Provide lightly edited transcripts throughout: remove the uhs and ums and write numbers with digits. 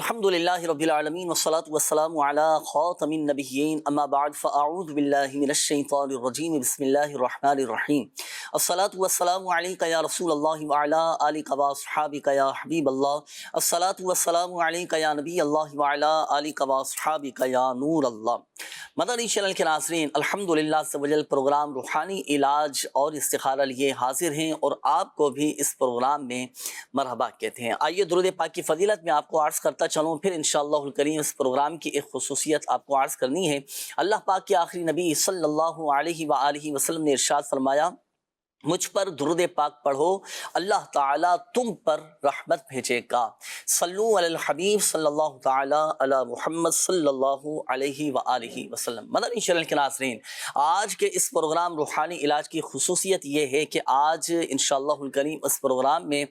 الحمد للہ رب العالمین والصلاة والسلام علی خاتم النبیین اما بعد فاعوذ باللہ من الشیطان الرجیم بسم اللہ الرحمن الرحیم الصلاة والسلام علیک یا رسول اللہ وعلی آلک واصحابک یا حبیب اللہ الصلاة والسلام علیک یا نبی اللہ وعلی آلک واصحابک یا نور اللہ۔ مدنی چینل کے ناظرین، الحمدللہ سبجل پروگرام روحانی علاج اور استخارہ لیے حاضر ہیں اور آپ کو بھی اس پروگرام میں مرحبا کہتے ہیں۔ آئیے درود پاک کی فضیلت میں آپ کو عرض کرتا چلوں، پھر انشاءاللہ الکریم اس پروگرام کی ایک خصوصیت آپ کو عرض کرنی ہے۔ اللہ پاک کے آخری نبی صلی اللہ علیہ وآلہ وسلم نے ارشاد فرمایا، مجھ پر درود پاک پڑھو اللہ تعالیٰ تم پر رحمت بھیجے گا۔ صلو علی الحبیب صلی اللہ تعالیٰ علی محمد صلی اللہ علیہ وآلہ وسلم۔ مدنی چینل کے ناظرین، آج کے اس پروگرام روحانی علاج کی خصوصیت یہ ہے کہ آج انشاءاللہ الکریم اس پروگرام میں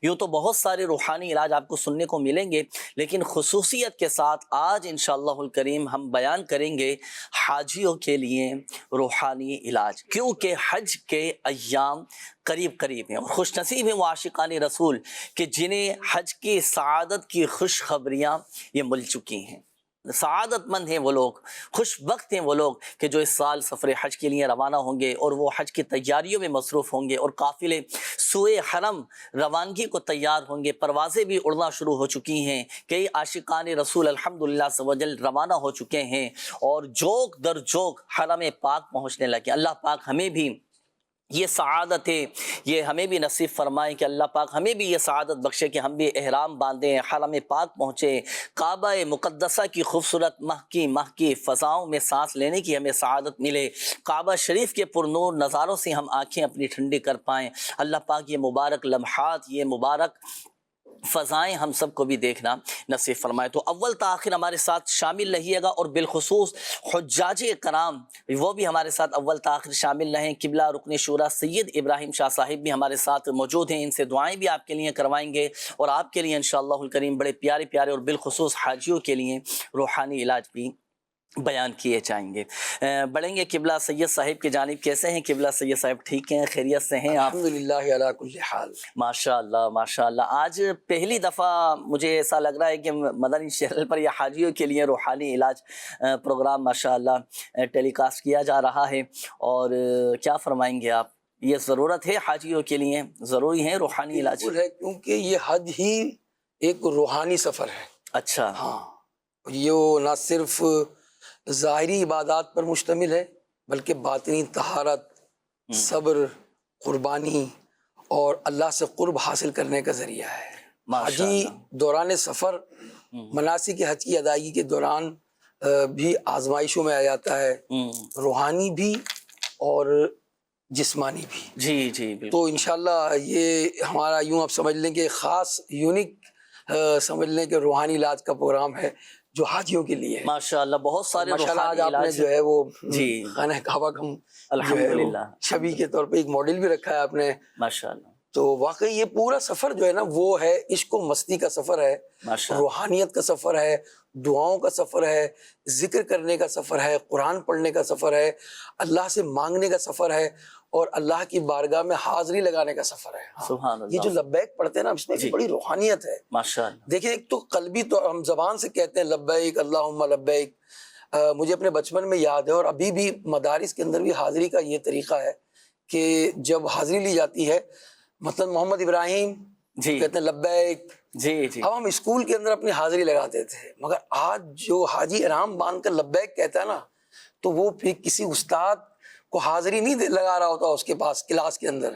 یوں تو بہت سارے روحانی علاج آپ کو سننے کو ملیں گے، لیکن خصوصیت کے ساتھ آج انشاءاللہ الکریم ہم بیان کریں گے حاجیوں کے لیے روحانی علاج، کیونکہ حج کے ایام قریب ہیں اور خوش نصیب ہیں وہ عاشقان رسول کہ جنہیں حج کی سعادت کی خوشخبریاں یہ مل چکی ہیں۔ سعادت مند ہیں وہ لوگ، خوش بخت ہیں وہ لوگ کہ جو اس سال سفر حج کے لیے روانہ ہوں گے اور وہ حج کی تیاریوں میں مصروف ہوں گے اور قافلے سوئے حرم روانگی کو تیار ہوں گے، پروازیں بھی اڑنا شروع ہو چکی ہیں، کئی عاشقان رسول الحمدللہ سوجل روانہ ہو چکے ہیں اور جوک در جوک حرم پاک پہنچنے لگے۔ اللہ پاک ہمیں بھی یہ سعادت ہے، یہ ہمیں بھی نصیب فرمائیں کہ اللہ پاک ہمیں بھی یہ سعادت بخشے کہ ہم بھی احرام باندھیں، حرم پاک پہنچے، کعبہ مقدسہ کی خوبصورت مہکی فضاؤں میں سانس لینے کی ہمیں سعادت ملے، کعبہ شریف کے پرنور نظاروں سے ہم آنکھیں اپنی ٹھنڈی کر پائیں۔ اللہ پاک یہ مبارک لمحات، یہ مبارک فضائیں ہم سب کو بھی دیکھنا نصیب فرمائے۔ تو اول تاخیر ہمارے ساتھ شامل رہیے گا اور بالخصوص حجاج کرام وہ بھی ہمارے ساتھ اول تاخیر شامل رہیں۔ قبلہ رکن شورا سید ابراہیم شاہ صاحب بھی ہمارے ساتھ موجود ہیں، ان سے دعائیں بھی آپ کے لیے کروائیں گے اور آپ کے لیے انشاءاللہ الکریم بڑے پیارے اور بالخصوص حاجیوں کے لیے روحانی علاج بھی بیان کیے جائیں گے۔ بڑھیں گے قبلہ سید صاحب کی جانب۔ کیسے ہیں قبلہ سید صاحب؟ ٹھیک ہیں، خیریت سے ہیں آپ؟ الحمدللہ علی کل حال۔ ماشاءاللہ آج پہلی دفعہ مجھے ایسا لگ رہا ہے کہ مدنی چینل پر یہ حاجیوں کے لیے روحانی علاج پروگرام ماشاءاللہ ٹیلی کاسٹ کیا جا رہا ہے، اور کیا فرمائیں گے آپ؟ یہ ضرورت ہے حاجیوں کے لیے، ضروری ہے روحانی علاج؟ بالکل ہے، کیونکہ یہ حج ہی ایک روحانی سفر ہے۔ اچھا، ہاں، یہ نہ صرف ظاہری عبادات پر مشتمل ہے بلکہ باطنی طہارت، صبر، قربانی اور اللہ سے قرب حاصل کرنے کا ذریعہ ہے۔ حجی دوران سفر مناسک حج کی ادائیگی کے دوران بھی آزمائشوں میں آ جاتا ہے، روحانی بھی اور جسمانی بھی۔ جی بالکل۔ تو انشاءاللہ یہ ہمارا یوں آپ سمجھ لیں کہ خاص یونیک سمجھ لیں کہ روحانی علاج کا پروگرام ہے جو حاجیوں کے لیے ہے۔ ماشاءاللہ بہت سارے ماشاءاللہ آج روحانی آپ نے علاج جو ہے وہ جی خانہ کعبہ کا الحمدللہ شبیہ کے طور پہ ایک ماڈل بھی رکھا ہے آپ نے۔ ماشاءاللہ تو واقعی یہ پورا سفر جو ہے نا وہ ہے عشق و مستی کا سفر ہے، روحانیت کا سفر ہے، دعاؤں کا سفر ہے، ذکر کرنے کا سفر ہے، قرآن پڑھنے کا سفر ہے، اللہ سے مانگنے کا سفر ہے اور اللہ کی بارگاہ میں حاضری لگانے کا سفر ہے۔ سبحان اللہ۔ یہ جو لبیک پڑھتے ہیں نا اس میں بھی بڑی روحانیت ہے ماشاءاللہ۔ دیکھیں، ایک تو قلبی تو ہم زبان سے کہتے ہیں لبیک اللہم لبیک، مجھے اپنے بچپن میں یاد ہے اور ابھی بھی مدارس کے اندر بھی حاضری کا یہ طریقہ ہے کہ جب حاضری لی جاتی ہے، مثلا محمد ابراہیم کہتے ہیں لبیک۔ جی اب ہم اسکول کے اندر اپنی حاضری لگاتے تھے، مگر آج جو حاجی احرام باندھ کر لبیک کہتا ہے نا تو وہ پھر کسی استاد کو حاضری نہیں لگا رہا ہوتا اس کے پاس کلاس کے اندر،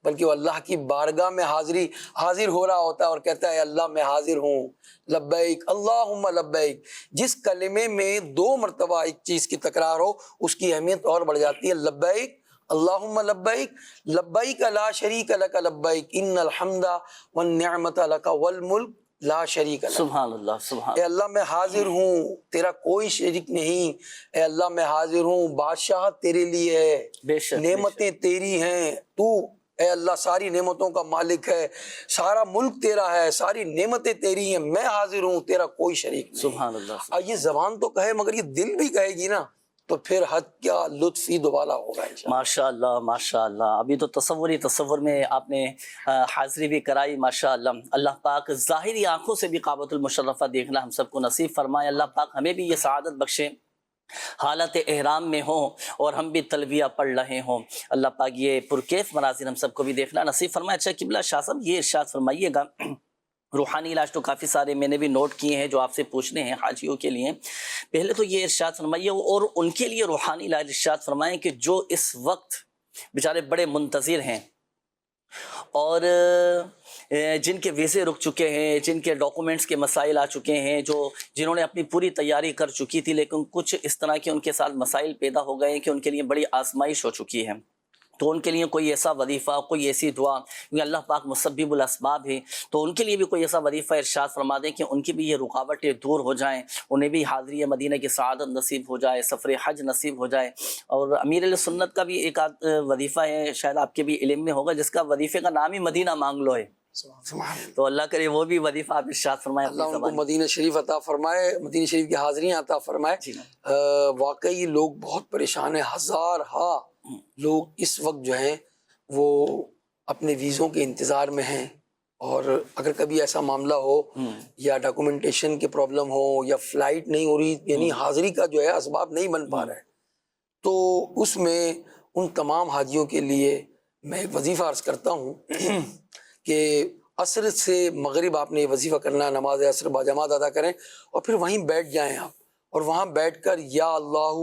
بلکہ وہ اللہ کی بارگاہ میں حاضر ہو رہا ہوتا ہے اور کہتا ہے اللہ میں حاضر ہوں، لبیک اللہم لبیک۔ جس کلمے میں 2 مرتبہ ایک چیز کی تکرار ہو اس کی اہمیت اور بڑھ جاتی ہے۔ لبیک اللہم لبیک، لبیک لا شریک لک لبیک، ان الحمد والنعمت لک والملک لا شریک لک۔ سبحان اللہ، سبحان اے اللہ میں حاضر ہوں، تیرا کوئی شریک نہیں، اے اللہ میں حاضر ہوں، بادشاہت تیرے لیے ہے، بے شک نعمتیں تیری ہیں، تو اے اللہ ساری نعمتوں کا مالک ہے، سارا ملک تیرا ہے، ساری نعمتیں تیری ہیں، میں حاضر ہوں، تیرا کوئی شریک نہیں۔ سبحان اللہ۔ اب یہ زبان تو کہے مگر یہ دل بھی کہے گی نا تو پھر حج کا لطف ہی دوبارہ ہوگا انشاءاللہ۔ ماشاء اللہ ماشاء اللہ، ابھی تو تصور میں آپ نے حاضری بھی کرائی ماشاء اللہ۔ اللہ پاک ظاہری آنکھوں سے بھی کعبۃ المشرفہ دیکھنا ہم سب کو نصیب فرمائے۔ اللہ پاک ہمیں بھی یہ سعادت بخشے، حالت احرام میں ہوں اور ہم بھی تلبیہ پڑھ رہے ہوں۔ اللہ پاک یہ پرکیف مناظر ہم سب کو بھی دیکھنا نصیب فرمائے۔ اچھا قبلہ شاہ صاحب یہ ارشاد فرمائیے گا، روحانی علاج تو کافی سارے میں نے بھی نوٹ کیے ہیں جو آپ سے پوچھنے ہیں حاجیوں کے لیے۔ پہلے تو یہ ارشاد فرمائیے اور ان کے لیے روحانی علاج ارشاد فرمائیں کہ جو اس وقت بیچارے بڑے منتظر ہیں اور جن کے ویزے رک چکے ہیں، جن کے ڈاکومنٹس کے مسائل آ چکے ہیں، جنہوں نے اپنی پوری تیاری کر چکی تھی لیکن کچھ اس طرح کے ان کے ساتھ مسائل پیدا ہو گئے ہیں کہ ان کے لیے بڑی آزمائش ہو چکی ہے، تو ان کے لیے کوئی ایسا وظیفہ، کوئی ایسی دعا، کیونکہ اللہ پاک مسبب الاسباب ہے، تو ان کے لیے بھی کوئی ایسا وظیفہ ارشاد فرما دیں کہ ان کی بھی یہ رکاوٹیں دور ہو جائیں، انہیں بھی حاضری مدینہ کی سعادت نصیب ہو جائے، سفر حج نصیب ہو جائے۔ اور امیر علیہ سنت کا بھی ایک وظیفہ ہے، شاید آپ کے بھی علم میں ہوگا، جس کا وظیفے کا نام ہی مدینہ مانگ لو ہے، تو اللہ کرے وہ بھی وظیفہ آپ ارشاد فرمائے۔ اللہ ان کو مدینہ شریف عطا فرمائے، مدینہ شریف کی حاضریاں عطا فرمائے۔ واقعی لوگ بہت پریشان ہیں، ہزارہا لوگ اس وقت جو ہیں وہ اپنے ویزوں کے انتظار میں ہیں، اور اگر کبھی ایسا معاملہ ہو یا ڈاکومنٹیشن کے پرابلم ہو یا فلائٹ نہیں ہو رہی، یعنی حاضری کا جو ہے اسباب نہیں بن پا رہا ہے، تو اس میں ان تمام حاجیوں کے لیے میں ایک وظیفہ عرض کرتا ہوں کہ عصر سے مغرب آپ نے یہ وظیفہ کرنا ہے، نماز عصر باجماعت ادا کریں اور پھر وہیں بیٹھ جائیں آپ، اور وہاں بیٹھ کر یا اللہ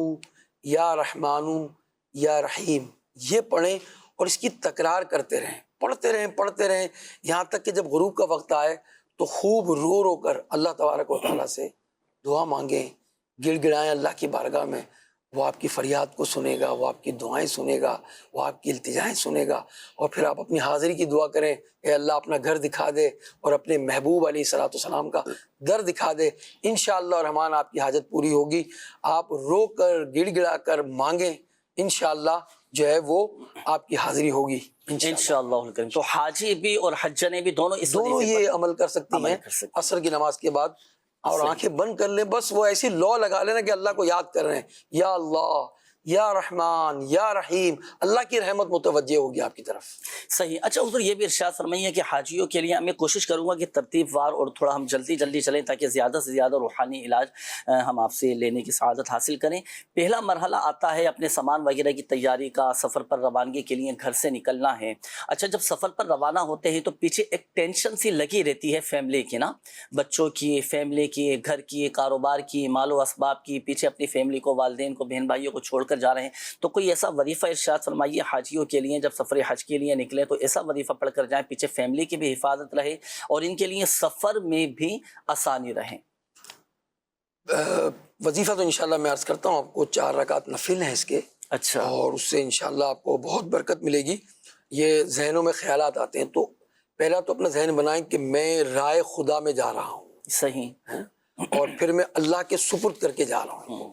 یا رحمانو یا رحیم یہ پڑھیں اور اس کی تکرار کرتے رہیں، پڑھتے رہیں یہاں تک کہ جب غروب کا وقت آئے تو خوب رو رو کر اللہ تبارک و تعالیٰ سے دعا مانگیں، گڑ گڑائیں اللہ کی بارگاہ میں۔ وہ آپ کی فریاد کو سنے گا، وہ آپ کی دعائیں سنے گا، وہ آپ کی التجائیں سنے گا، اور پھر آپ اپنی حاضری کی دعا کریں، اے اللہ اپنا گھر دکھا دے اور اپنے محبوب علیہ الصلوۃ والسلام کا در دکھا دے، انشاءاللہ الرحمن آپ کی حاجت پوری ہوگی۔ آپ رو کر گڑ گڑا کر مانگیں، انشاءاللہ جو ہے وہ آپ کی حاضری ہوگی انشاءاللہ الکریم۔ تو حاجی بھی اور حجنے بھی دونوں اس دونوں وظیفے یہ عمل کر سکتی ہیں عصر کی نماز کے بعد، اور آنکھیں بند کر لیں، بس وہ ایسی لو لگا لینا کہ اللہ کو یاد کر رہے ہیں، یا اللہ یا رحمان یا رحیم، اللہ کی رحمت متوجہ ہوگی آپ کی طرف۔ صحیح۔ اچھا حضور یہ بھی ارشاد فرمائیے کہ حاجیوں کے لیے میں کوشش کروں گا کہ ترتیب وار اور تھوڑا ہم جلدی چلیں تاکہ زیادہ سے زیادہ روحانی علاج ہم آپ سے لینے کی سعادت حاصل کریں۔ پہلا مرحلہ آتا ہے اپنے سامان وغیرہ کی تیاری کا، سفر پر روانگی کے لیے گھر سے نکلنا ہے۔ اچھا جب سفر پر روانہ ہوتے ہیں تو پیچھے ایک ٹینشن سی لگی رہتی ہے فیملی کی نا، بچوں کی، فیملی کی، گھر کی، کاروبار کی، مال و اسباب کی، پیچھے اپنی فیملی کو، والدین کو، بہن بھائیوں کو چھوڑ کر جا رہے ہیں، تو کوئی ایسا وظیفہ ارشاد فرمائیے حاجیوں کے لیے جب سفر حج کے لیے نکلیں تو ایسا وظیفہ پڑھ کر جائیں پیچھے فیملی کی بھی حفاظت رہے اور ان کے لیے سفر میں بھی آسانی رہے۔ وظیفہ تو انشاءاللہ میں عرض کرتا ہوں آپ کو 4 رکعت نفل ہیں اس کے، اچھا، اور اس سے انشاءاللہ آپ کو بہت برکت ملے گی۔ یہ ذہنوں میں خیالات آتے ہیں تو پہلا تو اپنا ذہن بنائیں کہ میں رائے خدا میں جا رہا ہوں، صحیح، اور پھر میں اللہ کے سپرد کر کے جا رہا ہوں،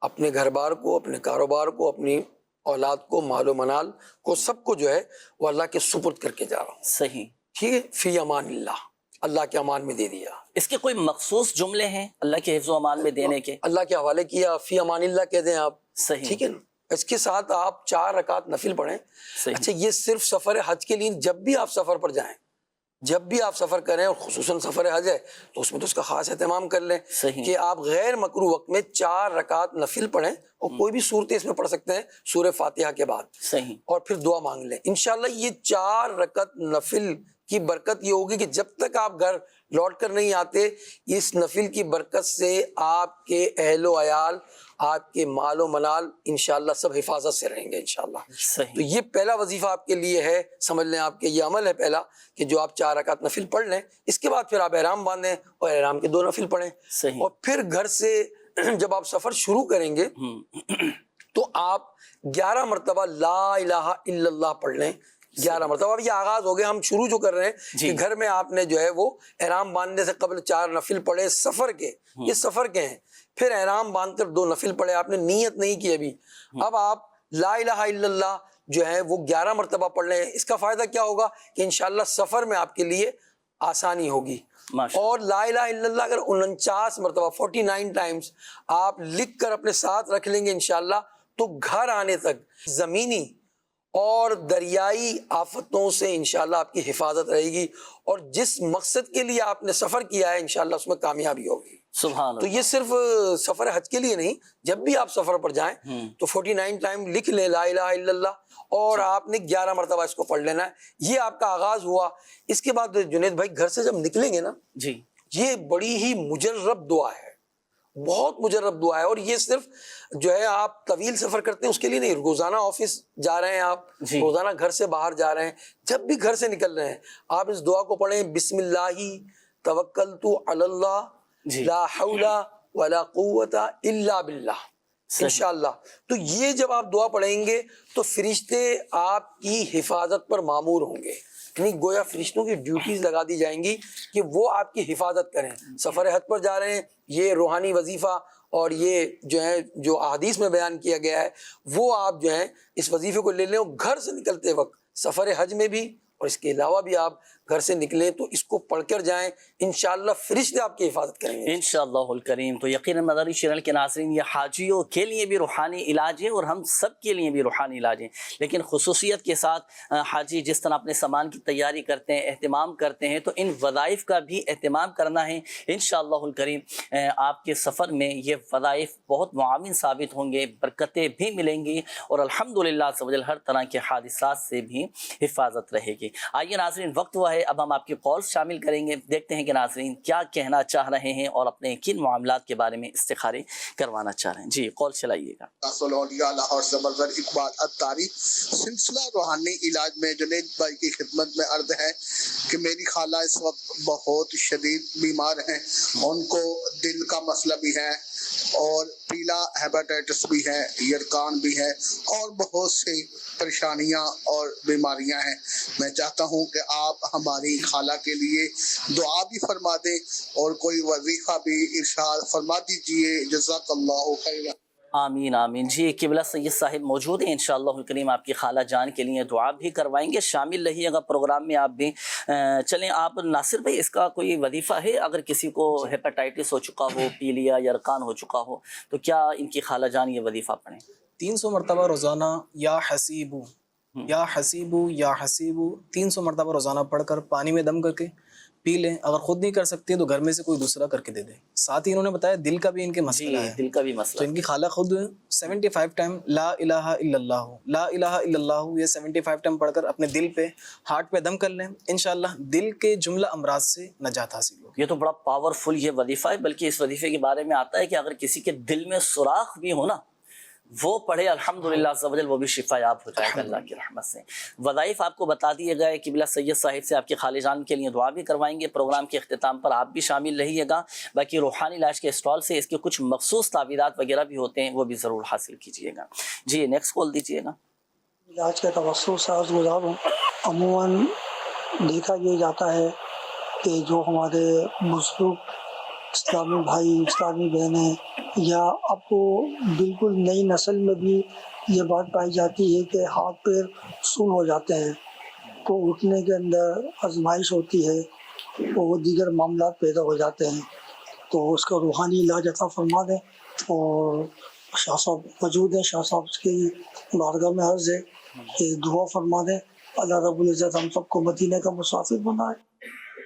اپنے گھر بار کو، اپنے کاروبار کو، اپنی اولاد کو، مال و منال کو، سب کو جو ہے وہ اللہ کے سپرد کر کے جا رہا ہوں۔ صحیح، ٹھیک ہے، فی امان اللہ، اللہ کے امان میں دے دیا۔ اس کے کوئی مخصوص جملے ہیں اللہ کے حفظ و امان میں دینے کے؟ اللہ کے حوالے کیا، فی امان اللہ کہہ دیں آپ، صحیح، ٹھیک ہے نا۔ اس کے ساتھ آپ 4 رکعت نفل پڑھیں۔ صحیح، اچھا یہ صرف سفر حج کے لیے، جب بھی آپ سفر پر جائیں، جب بھی آپ سفر کریں، اور خصوصاً سفر حج ہے تو اس میں تو اس کا خاص اہتمام کر لیں صحیح، کہ آپ غیر مکروہ وقت میں 4 رکعت نفل پڑھیں، اور کوئی بھی صورتیں اس میں پڑھ سکتے ہیں سورہ فاتحہ کے بعد، صحیح، اور پھر دعا مانگ لیں۔ انشاءاللہ یہ 4 رکعت نفل کی برکت یہ ہوگی کہ جب تک آپ گھر لوٹ کر نہیں آتے، اس نفل کی برکت سے آپ کے اہل و عیال، آپ کے مال و منال انشاءاللہ سب حفاظت سے رہیں گے انشاءاللہ۔ تو صحیح، یہ پہلا وظیفہ آپ کے لیے ہے، سمجھ لیں آپ کے یہ عمل ہے پہلا کہ جو آپ 4 رکعت نفل پڑھ لیں۔ اس کے بعد پھر آپ احرام باندھیں اور احرام کے 2 نفل پڑھیں، صحیح، اور پھر گھر سے جب آپ سفر شروع کریں گے تو آپ 11 مرتبہ لا الہ الا اللہ پڑھ لیں، 11 مرتبہ۔ اب یہ آغاز ہو گیا، ہم شروع جو کر رہے ہیں کہ گھر میں آپ نے جو ہے وہ احرام باندھنے سے قبل 4 نفل پڑھے سفر کے، یہ سفر کے ہیں، پھر احرام باندھ کر 2 نفل پڑھے، آپ نے نیت نہیں کی ابھی، اب آپ لا الہ الا اللہ جو ہے وہ 11 مرتبہ پڑھ لیں۔ اس کا فائدہ کیا ہوگا کہ انشاءاللہ سفر میں آپ کے لیے آسانی ہوگی. ماشاء اور لا الہ الا اللہ اگر 49 مرتبہ 49 ٹائمز آپ لکھ کر اپنے ساتھ رکھ لیں گے انشاءاللہ, تو گھر آنے تک زمینی اور دریائی آفتوں سے انشاءاللہ آپ کی حفاظت رہے گی, اور جس مقصد کے لیے آپ نے سفر کیا ہے انشاءاللہ اس میں کامیابی ہوگی. سبحان تو اللہ. یہ صرف سفر حج کے لیے نہیں, جب بھی آپ سفر پر جائیں تو 49 ٹائم لکھ لیں لا الہ الا اللہ, اور آپ نے 11 مرتبہ اس کو پڑھ لینا ہے. یہ آپ کا آغاز ہوا. اس کے بعد جنید بھائی گھر سے جب نکلیں گے نا, جی یہ بڑی ہی مجرب دعا ہے, بہت مجرب دعا ہے. اور یہ صرف جو ہے آپ طویل سفر کرتے ہیں اس کے لیے نہیں, روزانہ آفس جا رہے ہیں آپ, جی. روزانہ گھر سے باہر جا رہے ہیں, جب بھی گھر سے نکل رہے ہیں آپ اس دعا کو پڑھیں, بسم اللہ توکلت علی اللہ جی لا حول ولا قوت الا باللہ صحیح. انشاءاللہ. تو یہ جب آپ دعا پڑھیں گے تو فرشتے آپ کی حفاظت پر مامور ہوں گے, یعنی گویا فرشتوں کی ڈیوٹیز لگا دی جائیں گی کہ وہ آپ کی حفاظت کریں. سفر حج پر جا رہے ہیں, یہ روحانی وظیفہ اور یہ جو ہے جو احادیث میں بیان کیا گیا ہے وہ آپ جو ہے اس وظیفے کو لے لیں, اور گھر سے نکلتے وقت سفر حج میں بھی اور اس کے علاوہ بھی آپ گھر سے نکلیں تو اس کو پڑھ کر جائیں, انشاءاللہ فرشتے آپ کی حفاظت کریں گے انشاءاللہ الکریم. تو یقیناً مداری چینل کے ناظرین, یہ حاجیوں کے لیے بھی روحانی علاج ہے اور ہم سب کے لیے بھی روحانی علاج ہے, لیکن خصوصیت کے ساتھ حاجی جس طرح اپنے سامان کی تیاری کرتے ہیں, اہتمام کرتے ہیں, تو ان وظائف کا بھی اہتمام کرنا ہے انشاءاللہ الکریم. آپ کے سفر میں یہ وظائف بہت معاون ثابت ہوں گے, برکتیں بھی ملیں گی, اور الحمدللہ عز و جل ہر طرح کے حادثات سے بھی حفاظت رہے گی. آئیے ناظرین, وقت ہوا ہے اب ہم آپ کی کالز شامل کریں گے. دیکھتے ہیں کہ ناظرین کیا کہنا چاہ رہے ہیں اور اپنے کن معاملات کے بارے میں استخارے کروانا چاہ رہے ہیں. جی کال چلائیے گا. لاہور سے مظہر اقبال اتاری. سلسلہ روحانی علاج میں جنید بھائی کی خدمت میں عرض ہے کہ میری خالہ اس وقت بہت شدید بیمار ہیں, ان کو دل کا مسئلہ بھی ہے اور پیلا ہیپاٹائٹس بھی ہے, یرقان بھی ہے, اور بہت سی پریشانیاں اور بیماریاں ہیں. میں چاہتا ہوں کہ آپ ہماری خالہ کے لیے دعا بھی فرما دیں اور کوئی وظیفہ بھی ارشاد فرما دیجیے. جزاک اللہ خیر. آمین آمین. جی قبلہ سید صاحب موجود ہیں, انشاءاللہ الکریم آپ کی خالہ جان کے لیے دعا بھی کروائیں گے. شامل رہیے گا پروگرام میں آپ بھی. چلیں آپ ناصر بھائی, اس کا کوئی وظیفہ ہے اگر کسی کو ہیپاٹائٹس ہو چکا ہو, پیلیا یرقان ہو چکا ہو, تو کیا ان کی خالہ جان یہ وظیفہ پڑھیں؟ 300 مرتبہ روزانہ یا حسیبو یا حسیبو یا حسیبو 300 مرتبہ روزانہ پڑھ کر پانی میں دم کر کے پی لیں. اگر خود نہیں کر سکتے تو گھر میں سے کوئی دوسرا کر کے دے دیں. ساتھ ہی انہوں نے بتایا دل کا بھی ان کے مسئلہ ہے, دل کا بھی تو مسئلہ. ان کی خالہ خود 75 ٹائم لا الہ الا اللہ لا الہ الا اللہ یہ 75 ٹائم پڑھ کر اپنے دل پہ ہارٹ پہ دم کر لیں, انشاءاللہ دل کے جملہ امراض سے نجات حاصل ہوگی. یہ تو بڑا پاورفل یہ وظیفہ ہے, بلکہ اس وظیفے کے بارے میں آتا ہے کہ اگر کسی کے دل میں سوراخ بھی ہو نا, وہ پڑھے الحمدللہ عز و جل وہ بھی شفا یاب ہو جائے گا اللہ کی رحمت سے. وظائف آپ کو بتا دیے گئے. قبلہ سید صاحب سے آپ کے خالہ جان کے لیے دعا بھی کروائیں گے. پروگرام کے اختتام پر آپ بھی شامل رہیے گا. باقی روحانی علاج کے اسٹال سے اس کے کچھ مخصوص تعویذات وغیرہ بھی ہوتے ہیں, وہ بھی ضرور حاصل کیجیے گا. جی نیکسٹ کال دیجیے گا. علاج کے توسط سے عرض گزار ہوں. عموماً دیکھا یہ جاتا ہے کہ جو ہمارے بزرگ اسلامی بھائی اسلامی بہنیں یا اب تو بالکل نئی نسل میں بھی یہ بات پائی جاتی ہے کہ ہاتھ پیر سن ہو جاتے ہیں, تو اٹھنے کے اندر آزمائش ہوتی ہے, وہ دیگر معاملات پیدا ہو جاتے ہیں. تو اس کا روحانی علاج عطا فرما دیں. اور شاہ صاحب موجود ہیں, شاہ صاحب کی بارگاہ میں عرض ہے کہ دعا فرما دیں, اللہ رب العزت ہم سب کو مدینہ کا مسافر بنائے.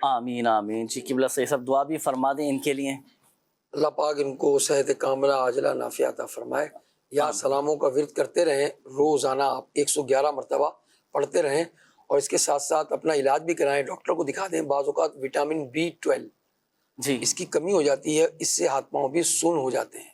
آمین آمین. جی قبلہ سید صاحب دعا بھی فرما دیں ان کے لیے. اللہ پاک ان کو صحت کاملہ عاجلہ نافعہ عطا فرمائے. یا سلاموں کا ورد کرتے رہیں, روزانہ آپ 111 مرتبہ پڑھتے رہیں, اور اس کے ساتھ ساتھ اپنا علاج بھی کرائیں, ڈاکٹر کو دکھا دیں. بعض اوقات وٹامن B12 جی اس کی کمی ہو جاتی ہے, اس سے ہاتھ پاؤں بھی سون ہو جاتے ہیں,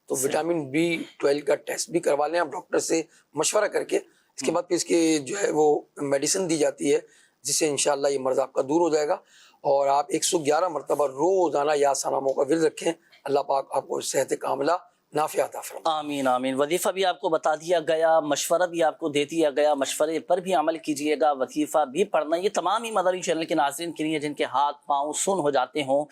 تو وٹامن B12 کا ٹیسٹ بھی کروا لیں آپ ڈاکٹر سے مشورہ کر کے. اس کے بعد پھر اس کی جو ہے وہ میڈیسن دی جاتی ہے, جس سے انشاءاللہ یہ مرض آپ کا دور ہو جائے گا. اور آپ 111 مرتبہ روزانہ یا سلاموں کا ورد رکھیں. اللہ پاک آپ کو صحت کاملہ نافعہ عطا فرمائے. آمین آمین. وظیفہ بھی آپ کو بتا دیا گیا, مشورہ بھی آپ کو دے دیا گیا, مشورے پر بھی عمل کیجیے گا. وظیفہ بھی پڑھنا, یہ تمام ہی مداری چینل کے ناظرین کے لیے جن کے ہاتھ پاؤں سن ہو جاتے ہوں,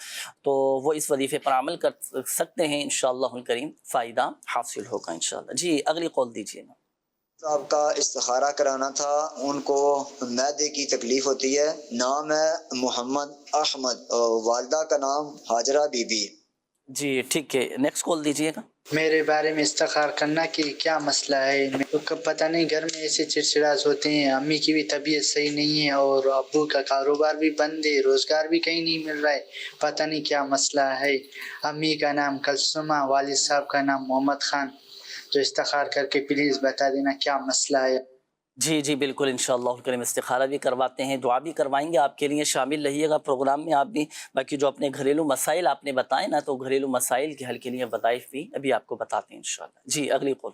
تو وہ اس وظیفے پر عمل کر سکتے ہیں. انشاءاللہ الکریم فائدہ حاصل ہوگا انشاءاللہ. جی اگلی قول دیجیے گا. صاحب کا استخارہ کرانا تھا، ان کو معدے کی تکلیف ہوتی ہے، نام ہے محمد احمد، والدہ کا نام ہاجرہ بی بی۔ جی ٹھیک ہے، نیکسٹ کال دیجیے گا۔ میرے بارے میں استخار کرنا کہ کیا مسئلہ ہے، میرے کو پتہ نہیں، گھر میں ایسے چڑچڑاس ہوتے ہیں، امی کی بھی طبیعت صحیح نہیں ہے اور ابو کا کاروبار بھی بند ہے، روزگار بھی کہیں نہیں مل رہا ہے، پتہ نہیں کیا مسئلہ ہے۔ امی کا نام کلثومہ، والد صاحب کا نام محمد خان، تو استخار کر کے پلیز بتا دینا کیا مسئلہ ہے۔ جی جی بالکل، انشاءاللہ کریم استخارہ بھی کرواتے ہیں، دعا بھی کروائیں گے آپ کے لیے، شامل رہیے گا پروگرام میں آپ بھی۔ باقی جو اپنے گھریلو مسائل آپ نے بتائے نا، تو گھریلو مسائل کے حل کے لیے وظائف بھی ابھی آپ کو بتاتے ہیں انشاءاللہ۔ جی اگلی کال۔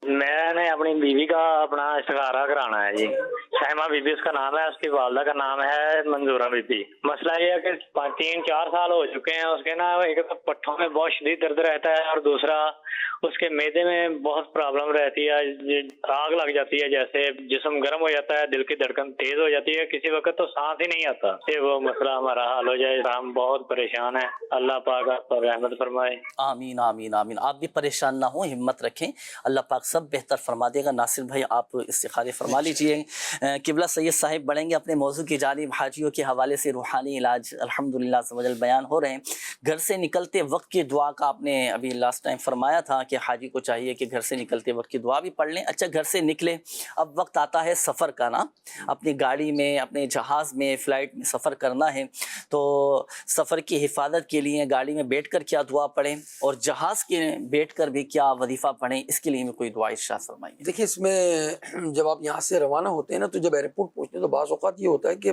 میں نے اپنی بیوی کا اپنا استخارہ کرانا ہے جی، شائمہ بی بی اس کا نام ہے، اس کی والدہ کا نام ہے منظورہ بی بی۔ مسئلہ یہ ہے کہ 3-4 سال ہو چکے ہیں اس کے نا، ایک تو پٹھوں میں بہت شدید درد رہتا ہے، اور دوسرا اس کے معدے میں بہت پرابلم رہتی ہے، آگ لگ جاتی ہے، جیسے جسم گرم ہو جاتا ہے، دل کی دھڑکن تیز ہو جاتی ہے، کسی وقت تو سانس ہی نہیں آتا۔ یہ وہ مسئلہ ہمارا حل ہو جائے، ہم بہت پریشان ہیں، اللہ پاک آپ پر رحمت فرمائے۔ آمین آمین آمین۔ آپ بھی پریشان نہ ہوں، ہمت رکھیں، اللہ پاک سب بہتر فرما دے گا۔ ناصر بھائی آپ استخارے فرما لیجئے۔ قبلہ سید صاحب بڑھیں گے اپنے موضوع کی جانب۔ حاجیوں کے حوالے سے روحانی علاج الحمدللہ عز و جل بیان ہو رہے ہیں۔ گھر سے نکلتے وقت کی دعا کا آپ نے ابھی لاسٹ ٹائم فرمایا تھا کہ حاجی کو چاہیے کہ گھر سے نکلتے وقت کی دعا بھی پڑھ لیں۔ اچھا، گھر سے نکلے، اب وقت آتا ہے سفر کا نا، اپنی گاڑی میں، اپنے جہاز میں، فلائٹ میں سفر کرنا ہے، تو سفر کی حفاظت کے لیے گاڑی میں بیٹھ کر کیا دعا پڑھیں، اور جہاز کے بیٹھ کر بھی کیا وظیفہ پڑھیں، اس کے لیے میں کوئی دعا ارشاد فرمائیے۔ دیکھیں، اس میں جب آپ یہاں سے روانہ ہوتے ہیں نا، تو جب ایئرپورٹ پہنچتے ہیں تو بعض اوقات یہ ہوتا ہے کہ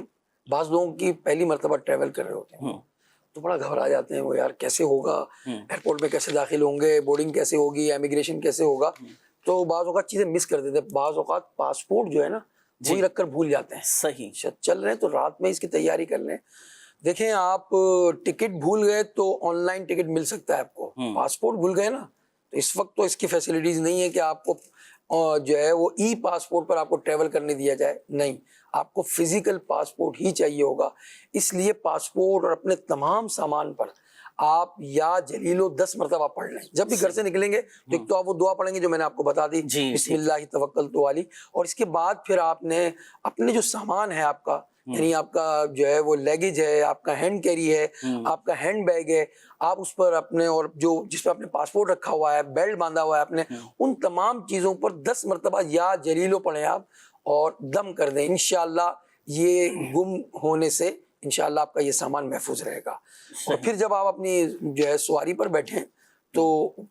بعض لوگوں کی پہلی مرتبہ ٹریول کر رہے ہوتے ہیں تو بڑا گھبرا جاتے ہیں، وہ یار کیسے ہوگا، ایئرپورٹ میں کیسے داخل ہوں گے، بورڈنگ کیسے ہوگی، امیگریشن کیسے ہوگا، تو بعض اوقات چیزیں مس کر دیتے ہیں۔ بعض اوقات پاسپورٹ جو ہے نا وہی رکھ کر بھول جاتے ہیں۔ صحیح، چل رہے ہیں تو رات میں اس کی تیاری کر لیں۔ دیکھیں، آپ ٹکٹ بھول گئے تو آن لائن ٹکٹ مل سکتا ہے آپ کو، پاسپورٹ بھول گئے نا تو اس وقت تو اس کی فیسلٹیز نہیں ہے کہ آپ کو جو ہے وہ ای پاسپورٹ پر آپ کو ٹریول کرنے دیا جائے، نہیں، آپ کو فزیکل پاسپورٹ ہی چاہیے ہوگا۔ اس لیے پاسپورٹ اور اپنے تمام سامان پر آپ یا جلیلو 10 مرتبہ پڑھ لیں جب بھی گھر سے نکلیں گے۔ تو ایک تو آپ وہ دعا پڑھیں گے جو میں نے آپ کو بتا دی، بسم اللہ توکلت علی، اور اس کے بعد پھر آپ نے اپنے جو سامان ہے آپ کا، یعنی آپ کا جو ہے وہ لیگیج ہے، آپ کا ہینڈ کیری ہے، آپ کا ہینڈ بیگ ہے، آپ اس پر اپنے، اور جو جس پر اپنے پاسپورٹ رکھا ہوا ہے، بیلٹ باندھا ہوا ہے آپ نے، ان تمام چیزوں پر 10 مرتبہ یا جلیلو پڑھیں آپ اور دم کر دیں۔ انشاءاللہ یہ گم ہونے سے انشاءاللہ آپ کا یہ سامان محفوظ رہے گا۔ اور پھر جب آپ اپنی جو ہے سواری پر بیٹھیں تو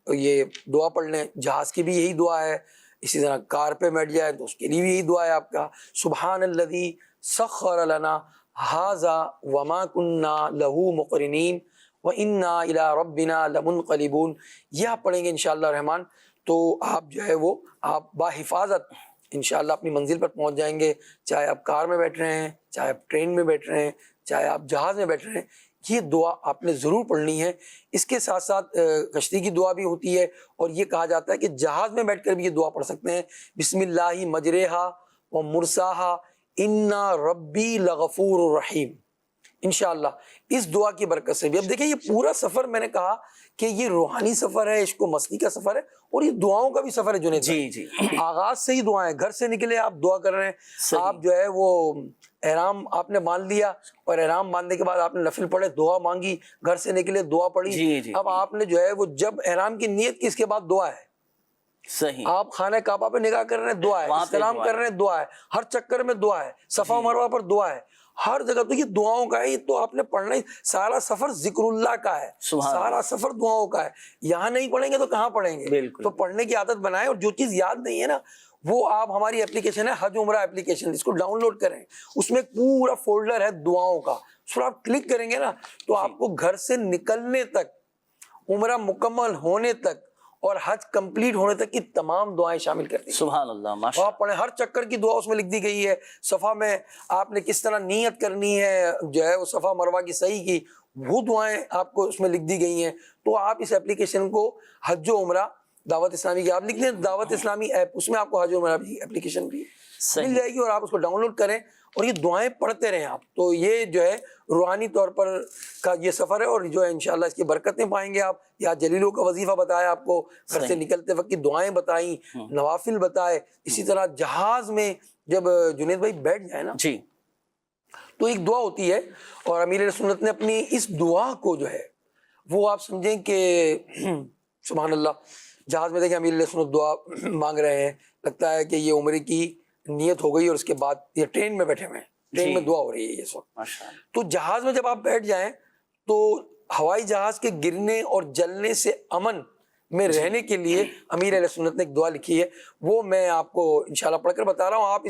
یہ دعا پڑھ لیں۔ جہاز کی بھی یہی دعا ہے، اسی طرح کار پہ بیٹھ جائے تو اس کے لیے بھی یہی دعا ہے آپ کا، سبحان الذی سخر لنا ھذا وما کنا لہ مقرنین وَإِنَّا إِلَىٰ رَبِّنَا لَمُنْقَلِبُونَ۔ یہ آپ پڑھیں گے انشاءاللہ الرحمن تو آپ جو ہے وہ آپ باحفاظت انشاءاللہ اپنی منزل پر پہنچ جائیں گے، چاہے آپ کار میں بیٹھ رہے ہیں، چاہے آپ ٹرین میں بیٹھ رہے ہیں، چاہے آپ جہاز میں بیٹھ رہے ہیں۔ یہ دعا آپ نے ضرور پڑھنی ہے۔ اس کے ساتھ ساتھ کشتی کی دعا بھی ہوتی ہے، اور یہ کہا جاتا ہے کہ جہاز میں بیٹھ کر بھی یہ دعا پڑھ سکتے ہیں، بسم اللہ مجریہا و مرساہا انا ربی لغفور الرحیم۔ انشاءاللہ اس دعا کی برکت سے بھی، اب دیکھیں یہ پورا سفر میں نے کہا کہ یہ روحانی سفر ہے، عشق و مستی کا سفر ہے، اور یہ دعاؤں کا بھی سفر ہے جنید بھائی۔ جی آغاز سے ہی دعائیں، گھر سے نکلے آپ دعا کر رہے ہیں، آپ جو ہے وہ احرام آپ نے باندھ لیا، اور احرام باندھنے کے بعد آپ نے نفل پڑھے، دعا مانگی، گھر سے نکلے دعا پڑھی، اب آپ نے جو ہے وہ جب احرام کی نیت کی، اس کے بعد دعا ہے۔ صحیح، آپ خانہ کعبہ پہ نگاہ کر رہے ہیں، دعا ہے، استلام کر رہے ہیں، دعا ہے، ہر چکر میں دعا ہے، صفا مروہ پر دعا ہے، ہر جگہ تو یہ دعاؤں کا ہے۔ یہ تو آپ نے پڑھنا ہی، سارا سفر ذکر اللہ کا ہے، سارا سفر دعاؤں کا ہے۔ یہاں نہیں پڑھیں گے تو کہاں پڑھیں گے؟ تو پڑھنے کی عادت بنائیں، اور جو چیز یاد نہیں ہے نا وہ آپ، ہماری اپلیکیشن ہے حج عمرہ اپلیکیشن، اس کو ڈاؤن لوڈ کریں، اس میں پورا فولڈر ہے دعاؤں کا، اس پر آپ کلک کریں گے نا تو آپ کو گھر سے نکلنے تک، عمرہ مکمل ہونے تک اور حج کمپلیٹ ہونے تک کی تمام دعائیں شامل کر دی۔ سبحان اللہ، ماشاء آپ پڑھیں، ہر چکر کی دعا اس میں لکھ دی گئی ہے۔ صفا میں آپ نے کس طرح نیت کرنی ہے، جو ہے وہ صفا مروہ کی صحیح کی، وہ دعائیں آپ کو اس میں لکھ دی گئی ہیں۔ تو آپ اس اپلیکیشن کو حج و عمرہ دعوت اسلامی کی آپ لکھ لیں، دعوت اسلامی ایپ، اس میں آپ کو حج و عمرہ بھی اپلیکیشن بھی مل جائے گی، اور آپ اس کو ڈاؤن لوڈ کریں اور یہ دعائیں پڑھتے رہیں آپ۔ تو یہ جو ہے روحانی طور پر کا یہ سفر ہے، اور جو ہے انشاءاللہ اس کی برکتیں پائیں گے آپ. یا جلیلوں کا وظیفہ بتایا آپ کو، گھر سے نکلتے وقت کی دعائیں بتائیں، نوافل بتائے. اسی طرح جہاز میں جب جنید بھائی بیٹھ جائیں نا جی تو ایک دعا ہوتی ہے، اور امیر علیہ سنت نے اپنی اس دعا کو جو ہے وہ آپ سمجھیں کہ سبحان اللہ، جہاز میں دیکھیں امیر علیہ سنت دعا مانگ رہے ہیں، لگتا ہے کہ یہ عمرے کی نیت ہو گئی، اور اس کے بعد یہ ٹرین میں بیٹھے ہوئے ہیں، ٹرین میں دعا ہو رہی ہے اس وقت. ماشاءاللہ. تو جہاز میں جب آپ بیٹھ جائیں تو ہوائی جہاز کے گرنے اور جلنے سے امن میں رہنے کے لیے امیر علیہ سنت نے ایک دعا لکھی ہے، وہ میں آپ کو انشاءاللہ پڑھ کر بتا رہا ہوں. آپ